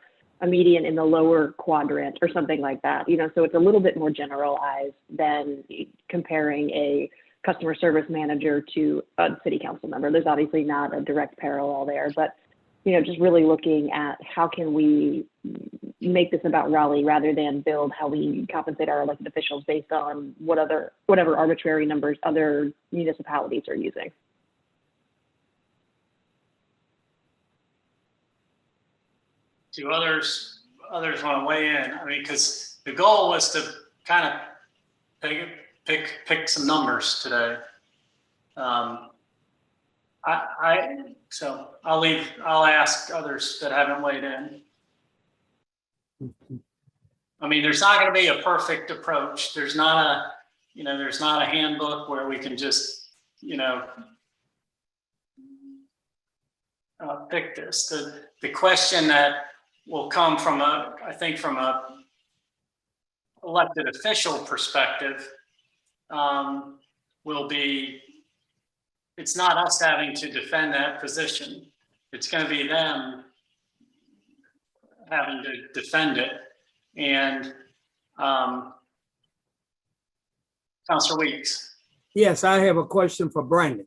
median in the lower quadrant or something like that. So it's a little bit more generalized than comparing a customer service manager to a city council member. There's obviously not a direct parallel there, but just really looking at how can we make this about Raleigh rather than build how we compensate our elected officials based on whatever arbitrary numbers other municipalities are using.
Do others want to weigh in? I mean, because the goal was to kind of pick some numbers today. So I'll ask others that haven't weighed in. I mean, there's not going to be a perfect approach. There's not a handbook where we can just, pick this. The question that will come from a elected official perspective will be, it's not us having to defend that position. It's going to be them having to defend it. And Councilor Weeks.
Yes, I have a question for Brandon.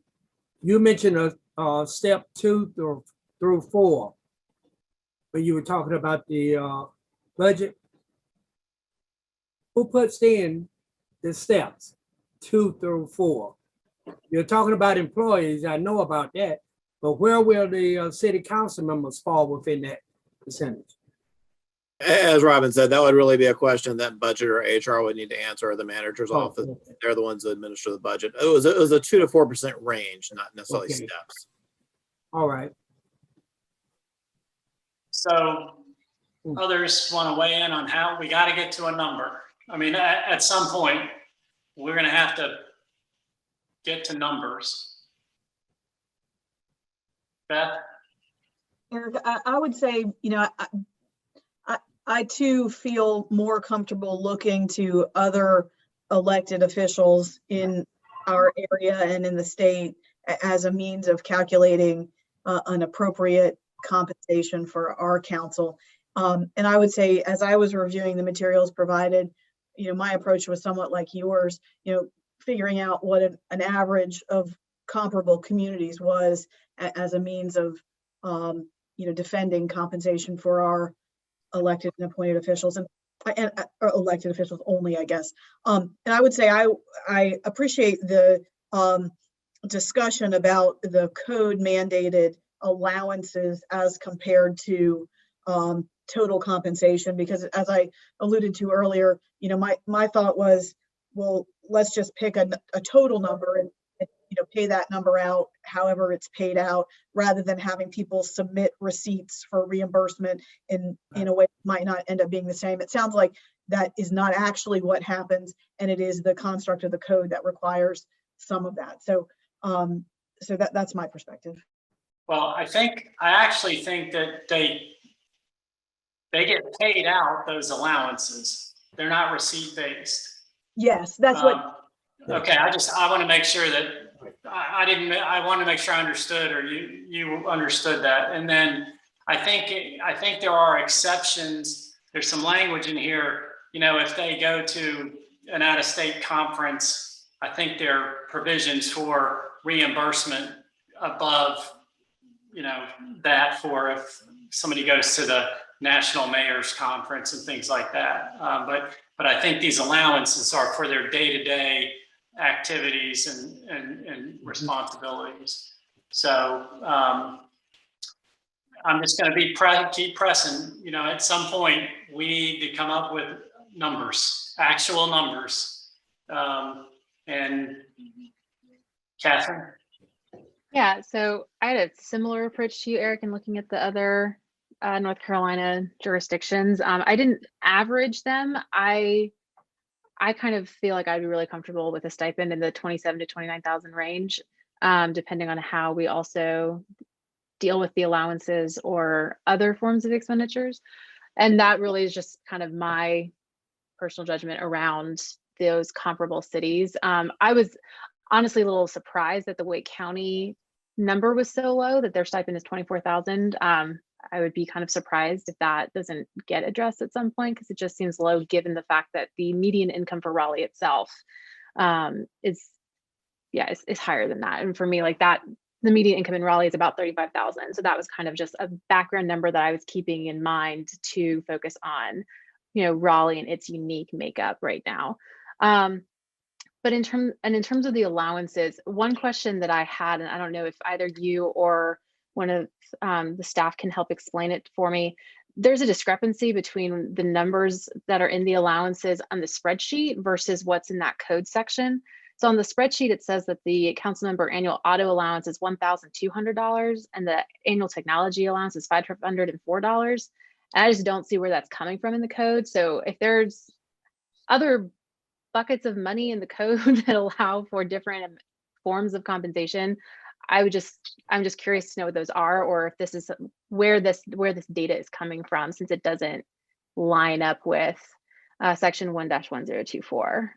You mentioned a step 2 through 4 when you were talking about the budget. Who puts in the steps 2 through 4? You're talking about employees, I know about that, but where will the city council members fall within that percentage?
As Robin said, that would really be a question that budget or HR would need to answer, or the manager's office.
Okay.
They're the ones that administer the budget. It was a 2 to 4% range, not necessarily
Okay.
steps.
All right.
So others want to weigh in on how we got to get to a number. I mean, at some point, we're going to have to get to numbers. Beth?
Eric, I would say, I too feel more comfortable looking to other elected officials in our area and in the state as a means of calculating an appropriate compensation for our council. And I would say, as I was reviewing the materials provided, my approach was somewhat like yours, figuring out what an average of comparable communities was as a means of, defending compensation for our elected and appointed officials and elected officials only, I guess. And I would say I appreciate the discussion about the code mandated allowances as compared to total compensation, because as I alluded to earlier, my thought was, well, let's just pick a total number and pay that number out however it's paid out, rather than having people submit receipts for reimbursement in a way that might not end up being the same. It sounds like that is not actually what happens, and it is the construct of the code that requires some of that. So that's my perspective.
Well, I actually think that they get paid out, those allowances. They're not receipt based.
Yes, that's what.
Okay, I want to make sure that I want to make sure I understood, or you understood that. And then I think there are exceptions. There's some language in here, if they go to an out-of-state conference, I think there are provisions for reimbursement above, that for if somebody goes to the National Mayor's Conference and things like that. But But I think these allowances are for their day-to-day activities and responsibilities. So I'm just going to keep pressing. You know, at some point we need to come up with numbers, actual numbers. And Catherine?
Yeah, so I had a similar approach to you, Eric, in looking at the other North Carolina jurisdictions. I didn't average them. I kind of feel like I'd be really comfortable with a stipend in the 27 to 29,000 range, depending on how we also deal with the allowances or other forms of expenditures. And that really is just kind of my personal judgment around those comparable cities. I was honestly a little surprised that the Wake County number was so low, that their stipend is 24,000. I would be kind of surprised if that doesn't get addressed at some point, because it just seems low given the fact that the median income for Raleigh itself is higher than that. And for me, like that, the median income in Raleigh is about 35,000. So that was kind of just a background number that I was keeping in mind to focus on, you know, Raleigh and its unique makeup right now. But in terms of the allowances, one question that I had, and I don't know if either you or one of the staff can help explain it for me, there's a discrepancy between the numbers that are in the allowances on the spreadsheet versus what's in that code section. So on the spreadsheet, it says that the council member annual auto allowance is $1,200 and the annual technology allowance is $504. And I just don't see where that's coming from in the code. So if there's other buckets of money in the code that allow for different forms of compensation, I'm just curious to know what those are, or if this is where this data is coming from, since it doesn't line up with section 1-1024.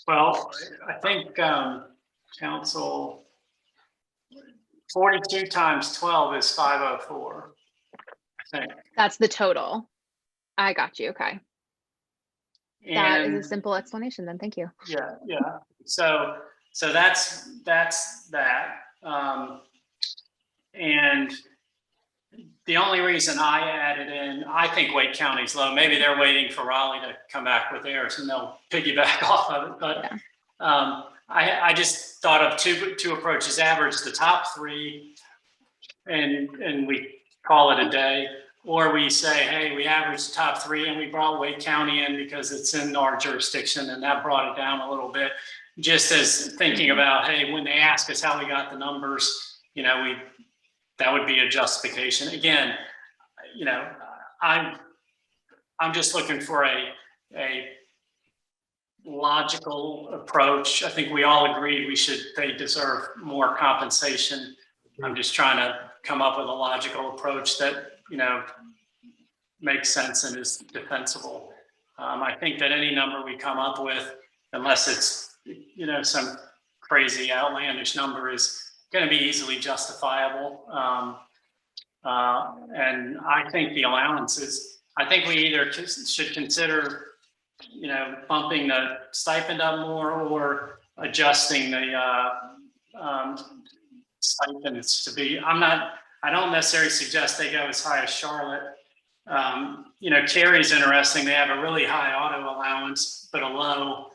Well, I think council 42 times 12 is 504. I think.
That's the total. I got you. Okay. That is
And
a simple explanation then. Thank you.
yeah. So that's that. And the only reason I added in, I think Wake County's low. Maybe they're waiting for Raleigh to come back with theirs and they'll piggyback off of it. But yeah. I just thought of two approaches: average the top three, and we call it a day. Or we say, hey, we averaged the top three and we brought Wake County in because it's in our jurisdiction, and that brought it down a little bit. Just as thinking about, hey, when they ask us how we got the numbers, you know, that would be a justification. Again, you know, I'm just looking for a logical approach. I think we all agree they deserve more compensation. I'm just trying to come up with a logical approach that, you know, makes sense and is defensible. I think that any number we come up with, unless it's, you know, some crazy outlandish number, is going to be easily justifiable. And I think the allowances, I think we either should consider, you know, bumping the stipend up more or adjusting the stipends to be, I don't necessarily suggest they go as high as Charlotte. You know, Cary's interesting. They have a really high auto allowance, but a low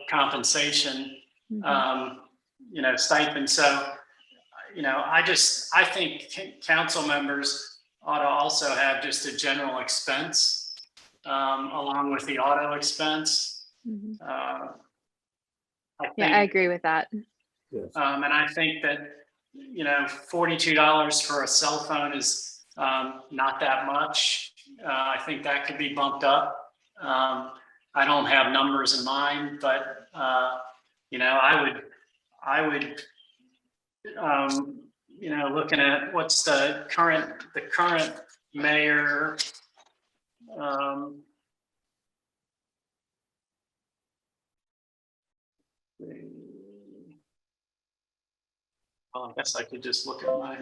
compensation, you know, stipend. So, you know, I think council members ought to also have just a general expense along with the auto expense.
I agree with that.
Yes.
And I think that, you know, $42 for a cell phone is not that much. I think that could be bumped up. I don't have numbers in mind, but you know, I would, you know, looking at what's the current mayor. I guess I could just look at my.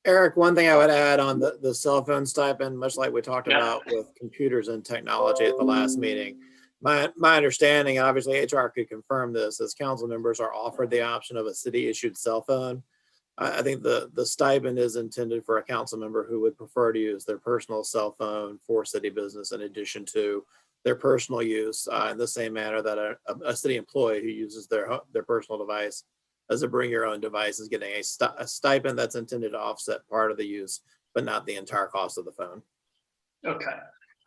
Eric, one thing I would add on the cell phone stipend, much like we talked about with computers and technology at the last meeting, my understanding, obviously HR could confirm this, as council members are offered the option of a city issued cell phone. I think the stipend is intended for a council member who would prefer to use their personal cell phone for city business in addition to their personal use, in the same manner that a city employee who uses their personal device as a bring your own device is getting a stipend that's intended to offset part of the use, but not the entire cost of the phone.
Okay.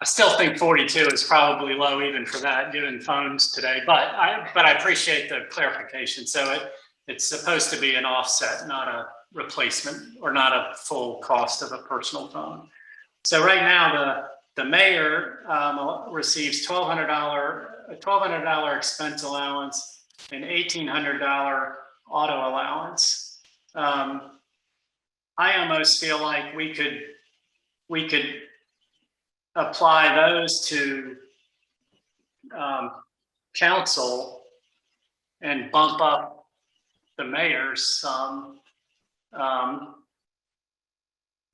I still think 42 is probably low even for that, given phones today, but I appreciate the clarification. So it's supposed to be an offset, not a replacement or not a full cost of a personal phone. So right now the mayor receives $1,200 expense allowance and $1,800 auto allowance. I almost feel like we could apply those to council and bump up the mayor's sum,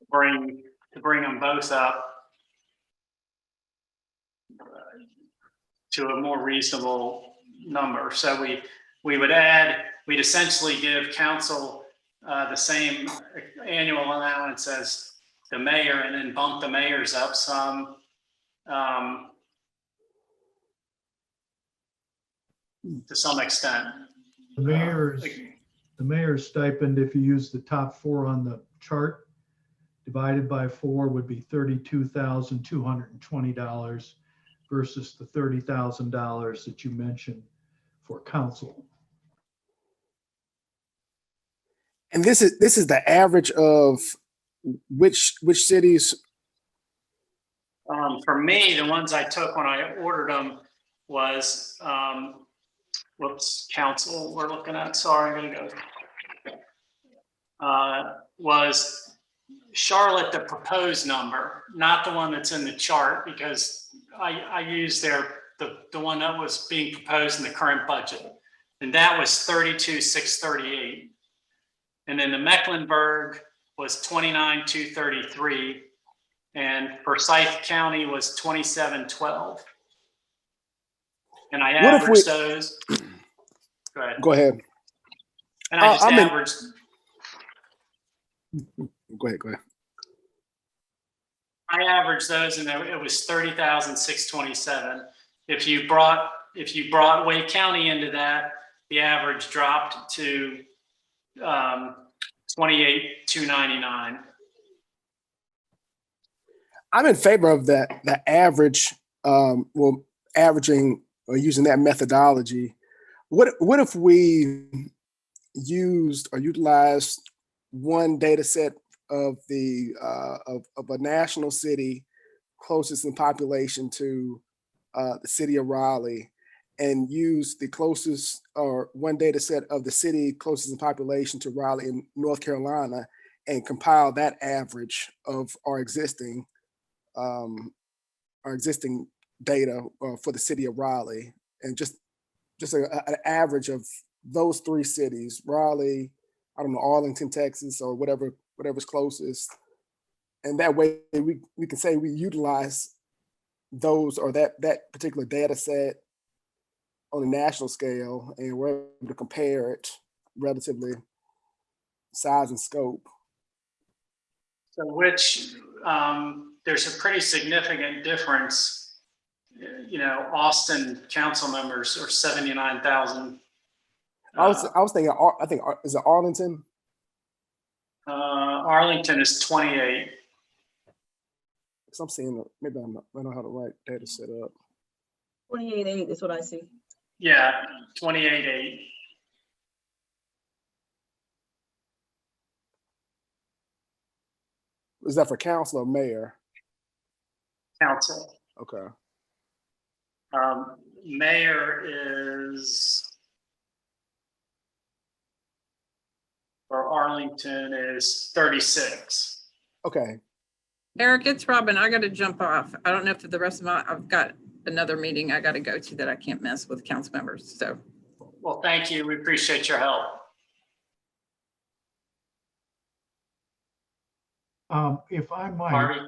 bring them both up to a more reasonable number. So we'd essentially give council the same annual allowance as the mayor and then bump the mayor's up some. To some extent.
The mayor's stipend, if you use the top four on the chart, divided by 4 would be $32,220 versus the $30,000 that you mentioned for council.
And this is the average of which cities?
For me, the ones I took when I ordered them was council we're looking at. Sorry, I'm gonna go. Was Charlotte the proposed number, not the one that's in the chart, because I used the one that was being proposed in the current budget, and that was 32,638. And then the Mecklenburg was 29,233, and Forsyth County was 2712. And I averaged those.
Go ahead.
And I just averaged.
Go ahead.
I averaged those, and it was 30,627. If you brought Wake County into that, the average dropped to 28,299.
I'm in favor of that. The average, averaging or using that methodology. What if we used or utilized one data set of the of a national city closest in population to the city of Raleigh, and use the closest or one data set of the city closest in population to Raleigh in North Carolina, and compile that average of our existing data for the city of Raleigh, and just an average of those three cities, Raleigh, I don't know, Arlington, Texas, or whatever's closest. And that way we can say we utilize those or that particular data set on a national scale, and we're able to compare it relatively size and scope.
So there's a pretty significant difference. Austin council members are 79,000.
I was thinking, is it Arlington?
Arlington is 28.
Because I'm seeing, maybe I don't have the right data set up.
28.8 is what I see.
Yeah, 28.8.
Is that for council or mayor?
Council.
Okay.
Mayor is, for Arlington, is 36.
Okay.
Eric, it's Robin. I got to jump off. I don't know if the rest of I've got another meeting I got to go to that I can't miss with council members. So.
Well, thank you. We appreciate your help.
If I might,
Harvey?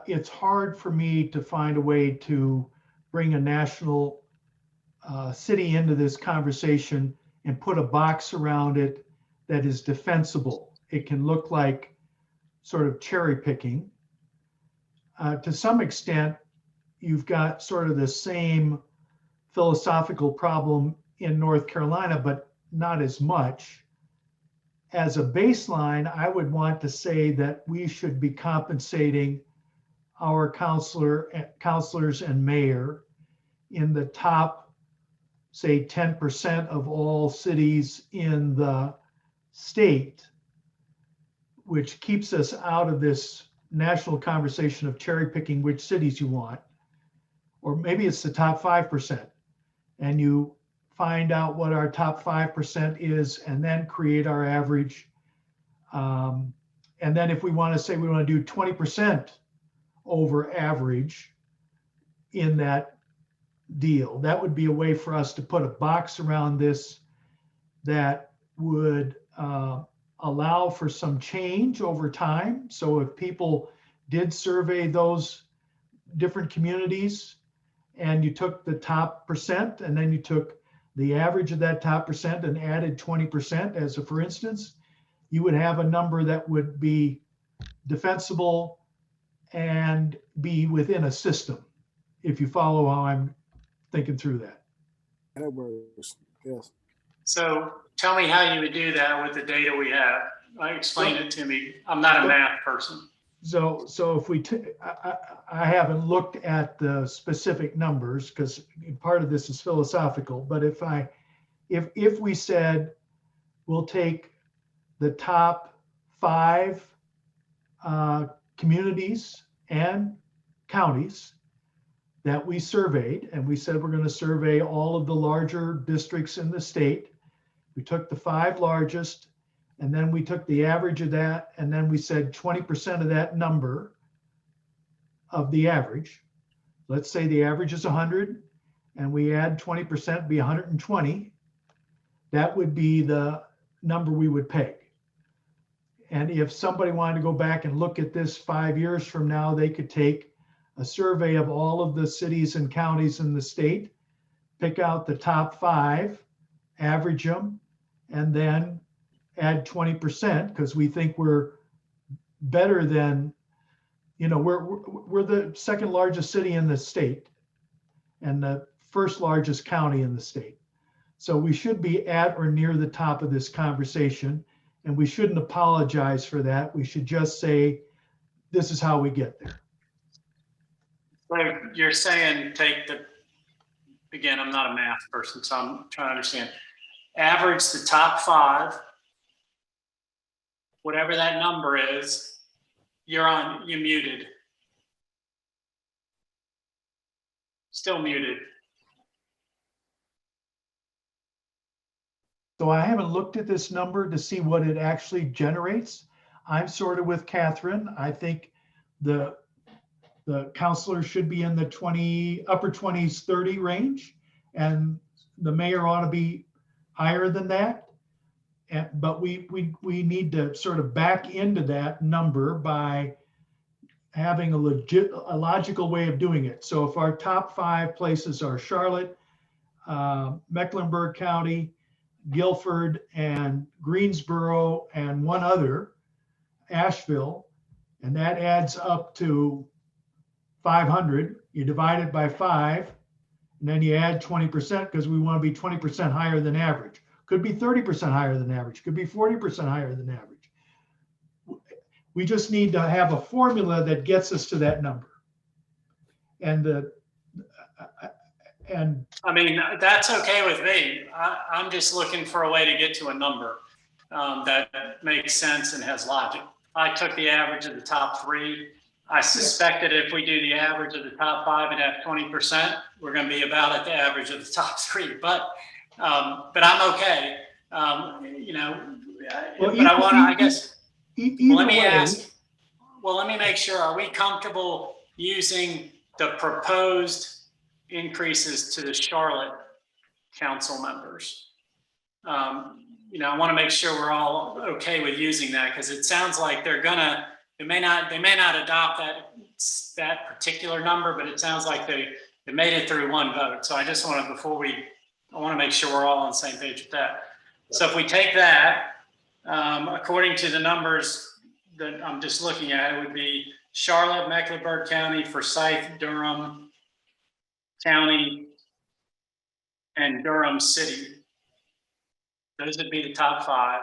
It's hard for me to find a way to bring a national city into this conversation and put a box around it that is defensible. It can look like sort of cherry picking. To some extent, you've got sort of the same philosophical problem in North Carolina, but not as much. As a baseline, I would want to say that we should be compensating our counselors and mayor in the top, say, 10% of all cities in the state, which keeps us out of this national conversation of cherry picking which cities you want. Or maybe it's the top 5%, and you find out what our top 5% is and then create our average. And then if we want to say we want to do 20% over average in that deal, that would be a way for us to put a box around this that would allow for some change over time. So if people did survey those different communities and you took the top percent and then you took the average of that top percent and added 20% as a for instance, you would have a number that would be defensible and be within a system, if you follow how I'm thinking through that.
That works, yes.
So tell me how you would do that with the data we have. Explain it to me. I'm not a math person.
So if we, I haven't looked at the specific numbers because part of this is philosophical, but if we said we'll take the top 5 communities and counties that we surveyed, and we said we're going to survey all of the larger districts in the state. We took the 5 largest, and then we took the average of that, and then we said 20% of that number of the average. Let's say the average is 100, and we add 20%, be 120. That would be the number we would peg. And if somebody wanted to go back and look at this 5 years from now, they could take a survey of all of the cities and counties in the state, pick out the top 5, average them, and then add 20% because we think we're better than, we're the second largest city in the state and the first largest county in the state. So we should be at or near the top of this conversation, and we shouldn't apologize for that. We should just say, this is how we get there.
So you're saying again, I'm not a math person, so I'm trying to understand. Average the top 5, whatever that number is, you're muted. Still muted.
So I haven't looked at this number to see what it actually generates. I'm sort of with Catherine. I think the counselor should be in the upper 20s, 30 range, and the mayor ought to be higher than that. But we need to sort of back into that number by having a logical way of doing it. So if our top 5 places are Charlotte, Mecklenburg County, Guilford, and Greensboro, and one other, Asheville, and that adds up to 500. You divide it by 5, and then you add 20% because we want to be 20% higher than average. Could be 30% higher than average, could be 40% higher than average. We just need to have a formula that gets us to that number. And
I mean, that's okay with me. I'm just looking for a way to get to a number that makes sense and has logic. I took the average of the top 3. I suspected if we do the average of the top 5 and have 20%, we're going to be about at the average of the top 3. But I'm okay. But I want to, I guess. Let me ask. Well, let me make sure. Are we comfortable using the proposed increases to the Charlotte council members? I want to make sure we're all okay with using that because it sounds like they may not adopt that particular number, but it sounds like they made it through one vote. So I just want to, before we I want to make sure we're all on the same page with that. So if we take that, according to the numbers that I'm just looking at, it would be Charlotte, Mecklenburg County, Forsyth, Durham County, and Durham City. Those would be the top 5.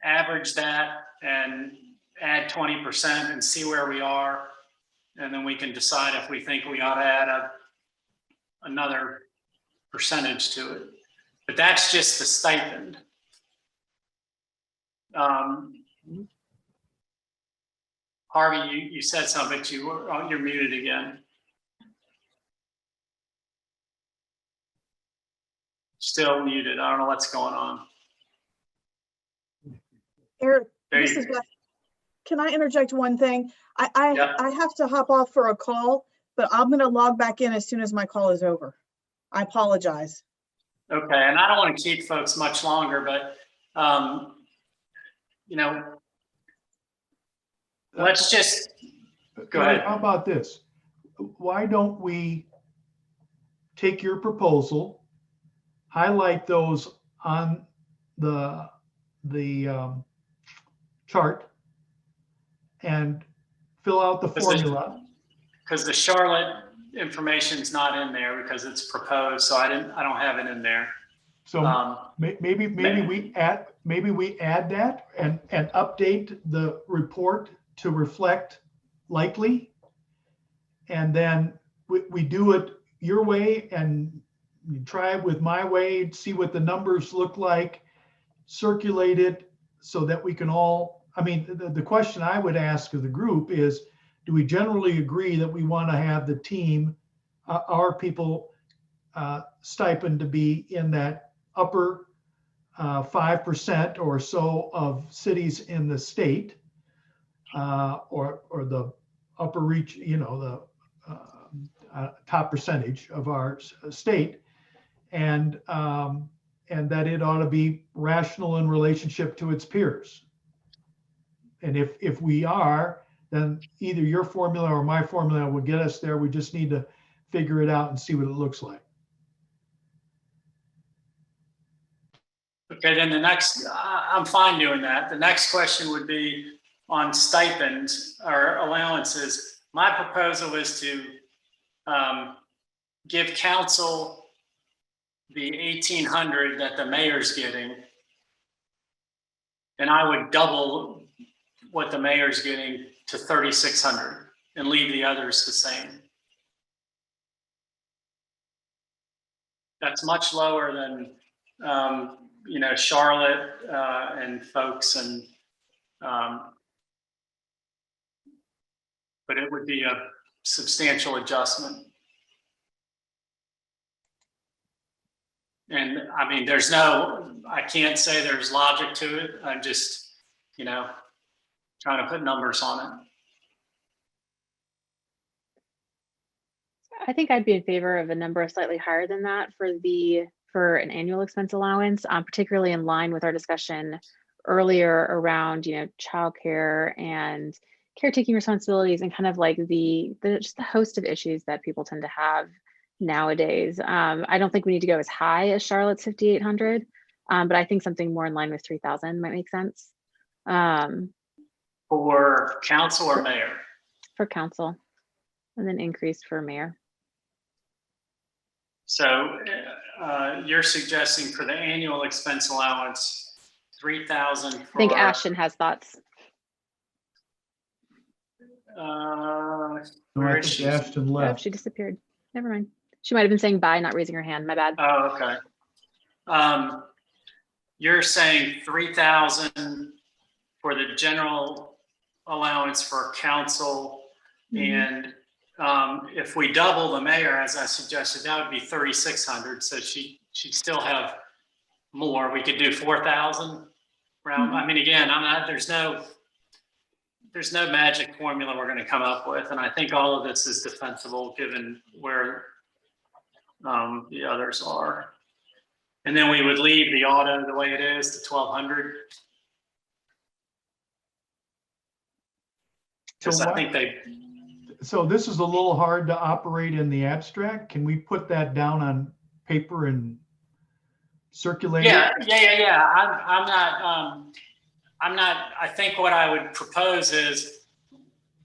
Average that and add 20% and see where we are. And then we can decide if we think we ought to add another percentage to it. But that's just the stipend. Harvey, you said something, but you're muted again. Still muted. I don't know what's going on.
Eric,
There
this
you
is
go.
Beth. Can I interject one thing? I have to hop off for a call, but I'm going to log back in as soon as my call is over. I apologize.
Okay, and I don't want to keep folks much longer, but you know, let's just go ahead.
How about this? Why don't we take your proposal, highlight those on the chart, and fill out the formula?
Because the Charlotte information's not in there because it's proposed, so I don't have it in there.
So maybe we add that and update the report to reflect likely, and then we do it your way and you try it with my way, see what the numbers look like, circulate it so that we can all, I mean, the question I would ask of the group is, do we generally agree that we want to have the team, our people, stipend to be in that upper 5% or so of cities in the state, or the upper reach, you know, the top percentage of our state, and that it ought to be rational in relationship to its peers. And if we are, then either your formula or my formula will get us there. We just need to figure it out and see what it looks like.
Okay, then the next, I'm fine doing that. The next question would be on stipends or allowances. My proposal is to give council the 1,800 that the mayor's getting, and I would double what the mayor's getting to 3,600 and leave the others the same. That's much lower than you know, Charlotte and folks, and but it would be a substantial adjustment. And I mean, I can't say there's logic to it. I'm just, you know, trying to put numbers on it.
I think I'd be in favor of a number slightly higher than that for an annual expense allowance, particularly in line with our discussion earlier around, you know, childcare and caretaking responsibilities and kind of like just the host of issues that people tend to have nowadays. I don't think we need to go as high as Charlotte's 5,800, but I think something more in line with 3,000 might make sense.
For council or mayor?
For council, and then increase for mayor.
So you're suggesting for the annual expense allowance, 3,000 for.
I think Ashton has thoughts.
Where is she?
Ashton left.
Oh, she disappeared. Never mind. She might have been saying bye, not raising her hand. My bad.
Oh, okay. You're saying 3,000 for the general allowance for council, and if we double the mayor, as I suggested, that would be 3,600. So she'd still have more. We could do 4,000 round. I mean, again, there's no magic formula we're going to come up with, and I think all of this is defensible given where the others are. And then we would leave the auto the way it is, to 1,200. Because I think
So this is a little hard to operate in the abstract. Can we put that down paper and circulate
Yeah,
it?
yeah. I'm not, I think what I would propose is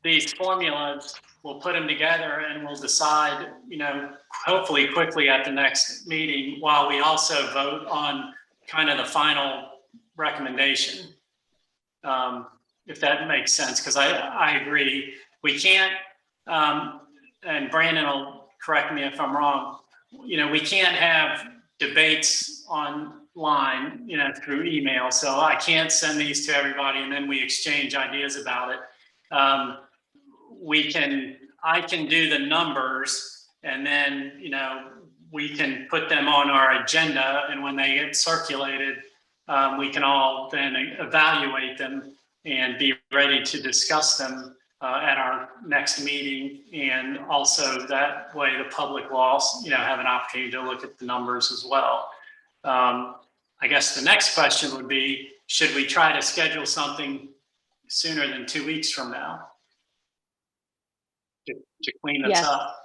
these formulas, we'll put them together and we'll decide, hopefully quickly at the next meeting, while we also vote on kind of the final recommendation. If that makes sense, because I agree. We can't, and Brandon will correct me if I'm wrong, we can't have debates online, through email. So I can't send these to everybody and then we exchange ideas about it. I can do the numbers and then, we can put them on our agenda, and when they get circulated, we can all then evaluate them and be ready to discuss them at our next meeting. And also that way the public will also, have an opportunity to look at the numbers as well. I guess the next question would be, should we try to schedule something sooner than 2 weeks from now to clean this
Yes.
up?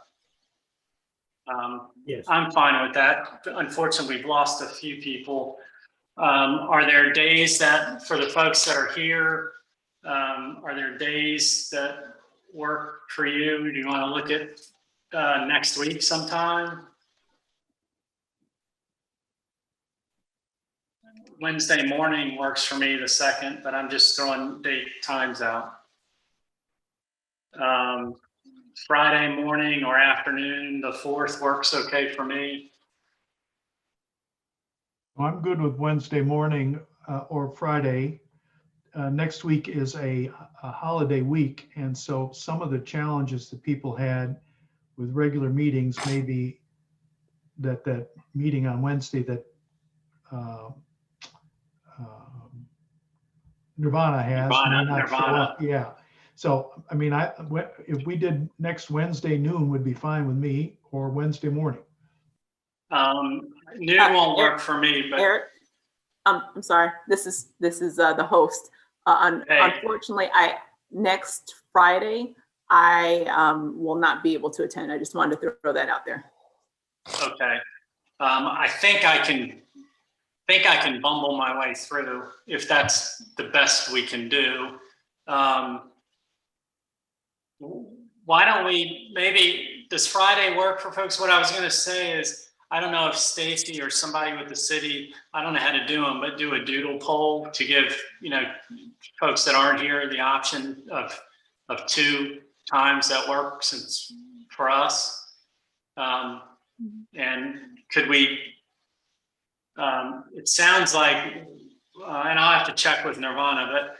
Yes.
I'm fine with that. Unfortunately, we've lost a few people. Are there days that, for the folks that are here, are there days that work for you? Do you want to look at next week sometime? Wednesday morning works for me, the 2nd, but I'm just throwing date times out. Friday morning or afternoon, the 4th works okay for me.
I'm good with Wednesday morning or Friday. Next week is a holiday week, and so some of the challenges that people had with regular meetings may be that meeting on Wednesday that Nirvana has may not show up. Yeah. So, I mean, if we did next Wednesday noon would be fine with me, or Wednesday morning.
Noon won't work for me, but
Eric, I'm sorry. This is the host. Unfortunately, next Friday I will not be able to attend. I just wanted to throw that out there.
Okay. I think I can bumble my way through if that's the best we can do. Why don't we, maybe, does Friday work for folks? What I was going to say is, I don't know if Stacy or somebody with the city, I don't know how to do them, but do a doodle poll to give, folks that aren't here the option of 2 times that works for us. And could we, it sounds like, and I'll have to check with Nirvana, but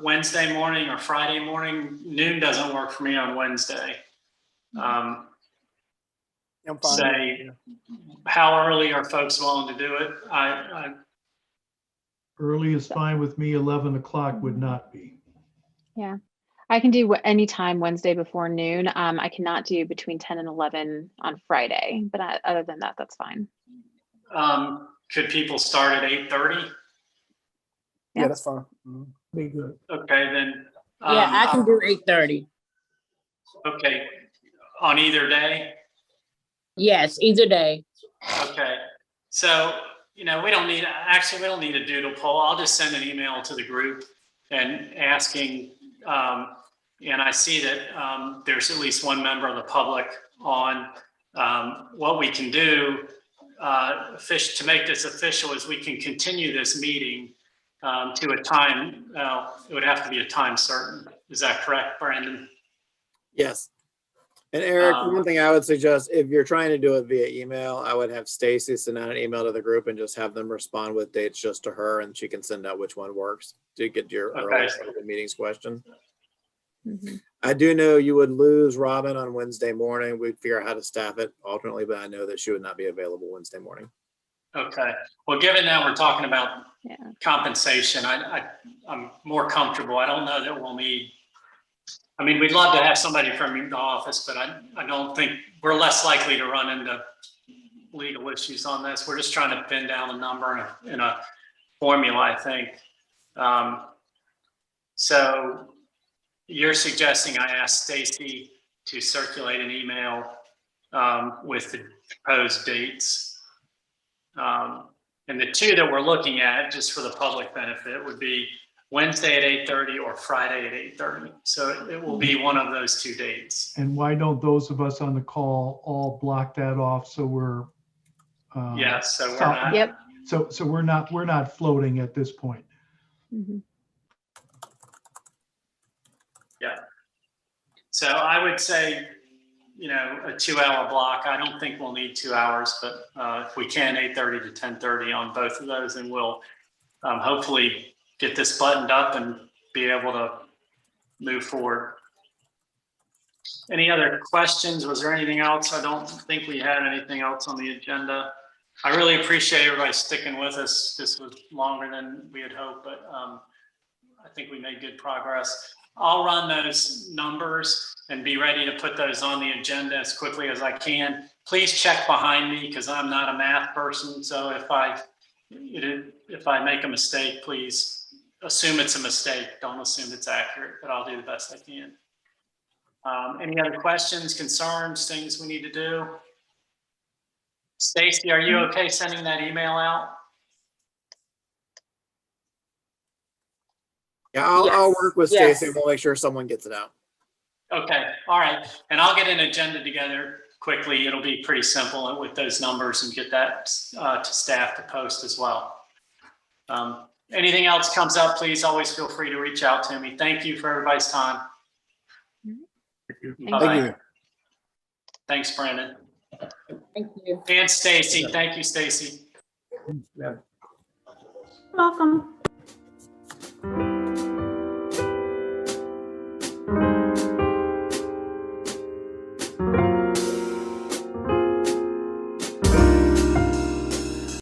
Wednesday morning or Friday morning, noon doesn't work for me on Wednesday.
I'm fine.
Say, how early are folks willing to do it?
Early is fine with me. 11 o'clock would not be.
Yeah, I can do any time Wednesday before noon. I cannot do between 10 and 11 on Friday, but other than that, that's fine.
Could people start at 8:30?
Yeah, that's fine.
Be good.
Okay, then.
Yeah, I can do 8:30.
Okay, on either day?
Yes, either day.
Okay, so, we don't need a doodle poll. I'll just send an email to the group and asking, and I see that there's at least one member of the public on. What we can do to make this official is we can continue this meeting to a time, it would have to be a time certain. Is that correct, Brandon?
Yes. And Eric, one thing I would suggest, if you're trying to do it via email, I would have Stacy send out an email to the group and just have them respond with dates just to her, and she can send out which one works to get your early meetings question.
Mm-hmm.
I do know you would lose Robin on Wednesday morning. We'd figure out how to staff it alternately, but I know that she would not be available Wednesday morning.
Okay. Well, given that we're talking about compensation, I'm more comfortable. I don't know that we'll need. I mean, we'd love to have somebody from the office, but I don't think we're less likely to run into legal issues on this. We're just trying to pin down a number in a formula, I think. So you're suggesting I ask Stacy to circulate an email with the proposed dates. And the two that we're looking at, just for the public benefit, would be Wednesday at 8:30 or Friday at 8:30. So it will be one of those two dates.
And why don't those of us on the call all block that off so we're
Yes, so we're
stop-
not.
Yep.
so we're not floating at this point.
Mhm.
Yeah. So I would say, you know, a 2-hour block. I don't think we'll need 2 hours, but if we can, 8:30 to 10:30 on both of those, and we'll hopefully get this buttoned up and be able to move forward. Any other questions? Was there anything else? I don't think we had anything else on the agenda. I really appreciate everybody sticking with us. This was longer than we had hoped, but I think we made good progress. I'll run those numbers and be ready to put those on the agenda as quickly as I can. Please check behind me because I'm not a math person. So if I make a mistake, please assume it's a mistake. Don't assume it's accurate, but I'll do the best I can. Any other questions, concerns, things we need to do? Stacy, are you okay sending that email out?
Yeah, I'll work with
Yes.
Stacy and we'll make sure someone gets it out.
Okay, all right. And I'll get an agenda together quickly. It'll be pretty simple with those numbers and get that to staff to post as well. Anything else comes up, please always feel free to reach out to me. Thank you for everybody's time.
Thank
Bye-bye.
you.
Thanks, Brandon.
Thank you.
And Stacy. Thank you, Stacy.
Yeah.
Welcome.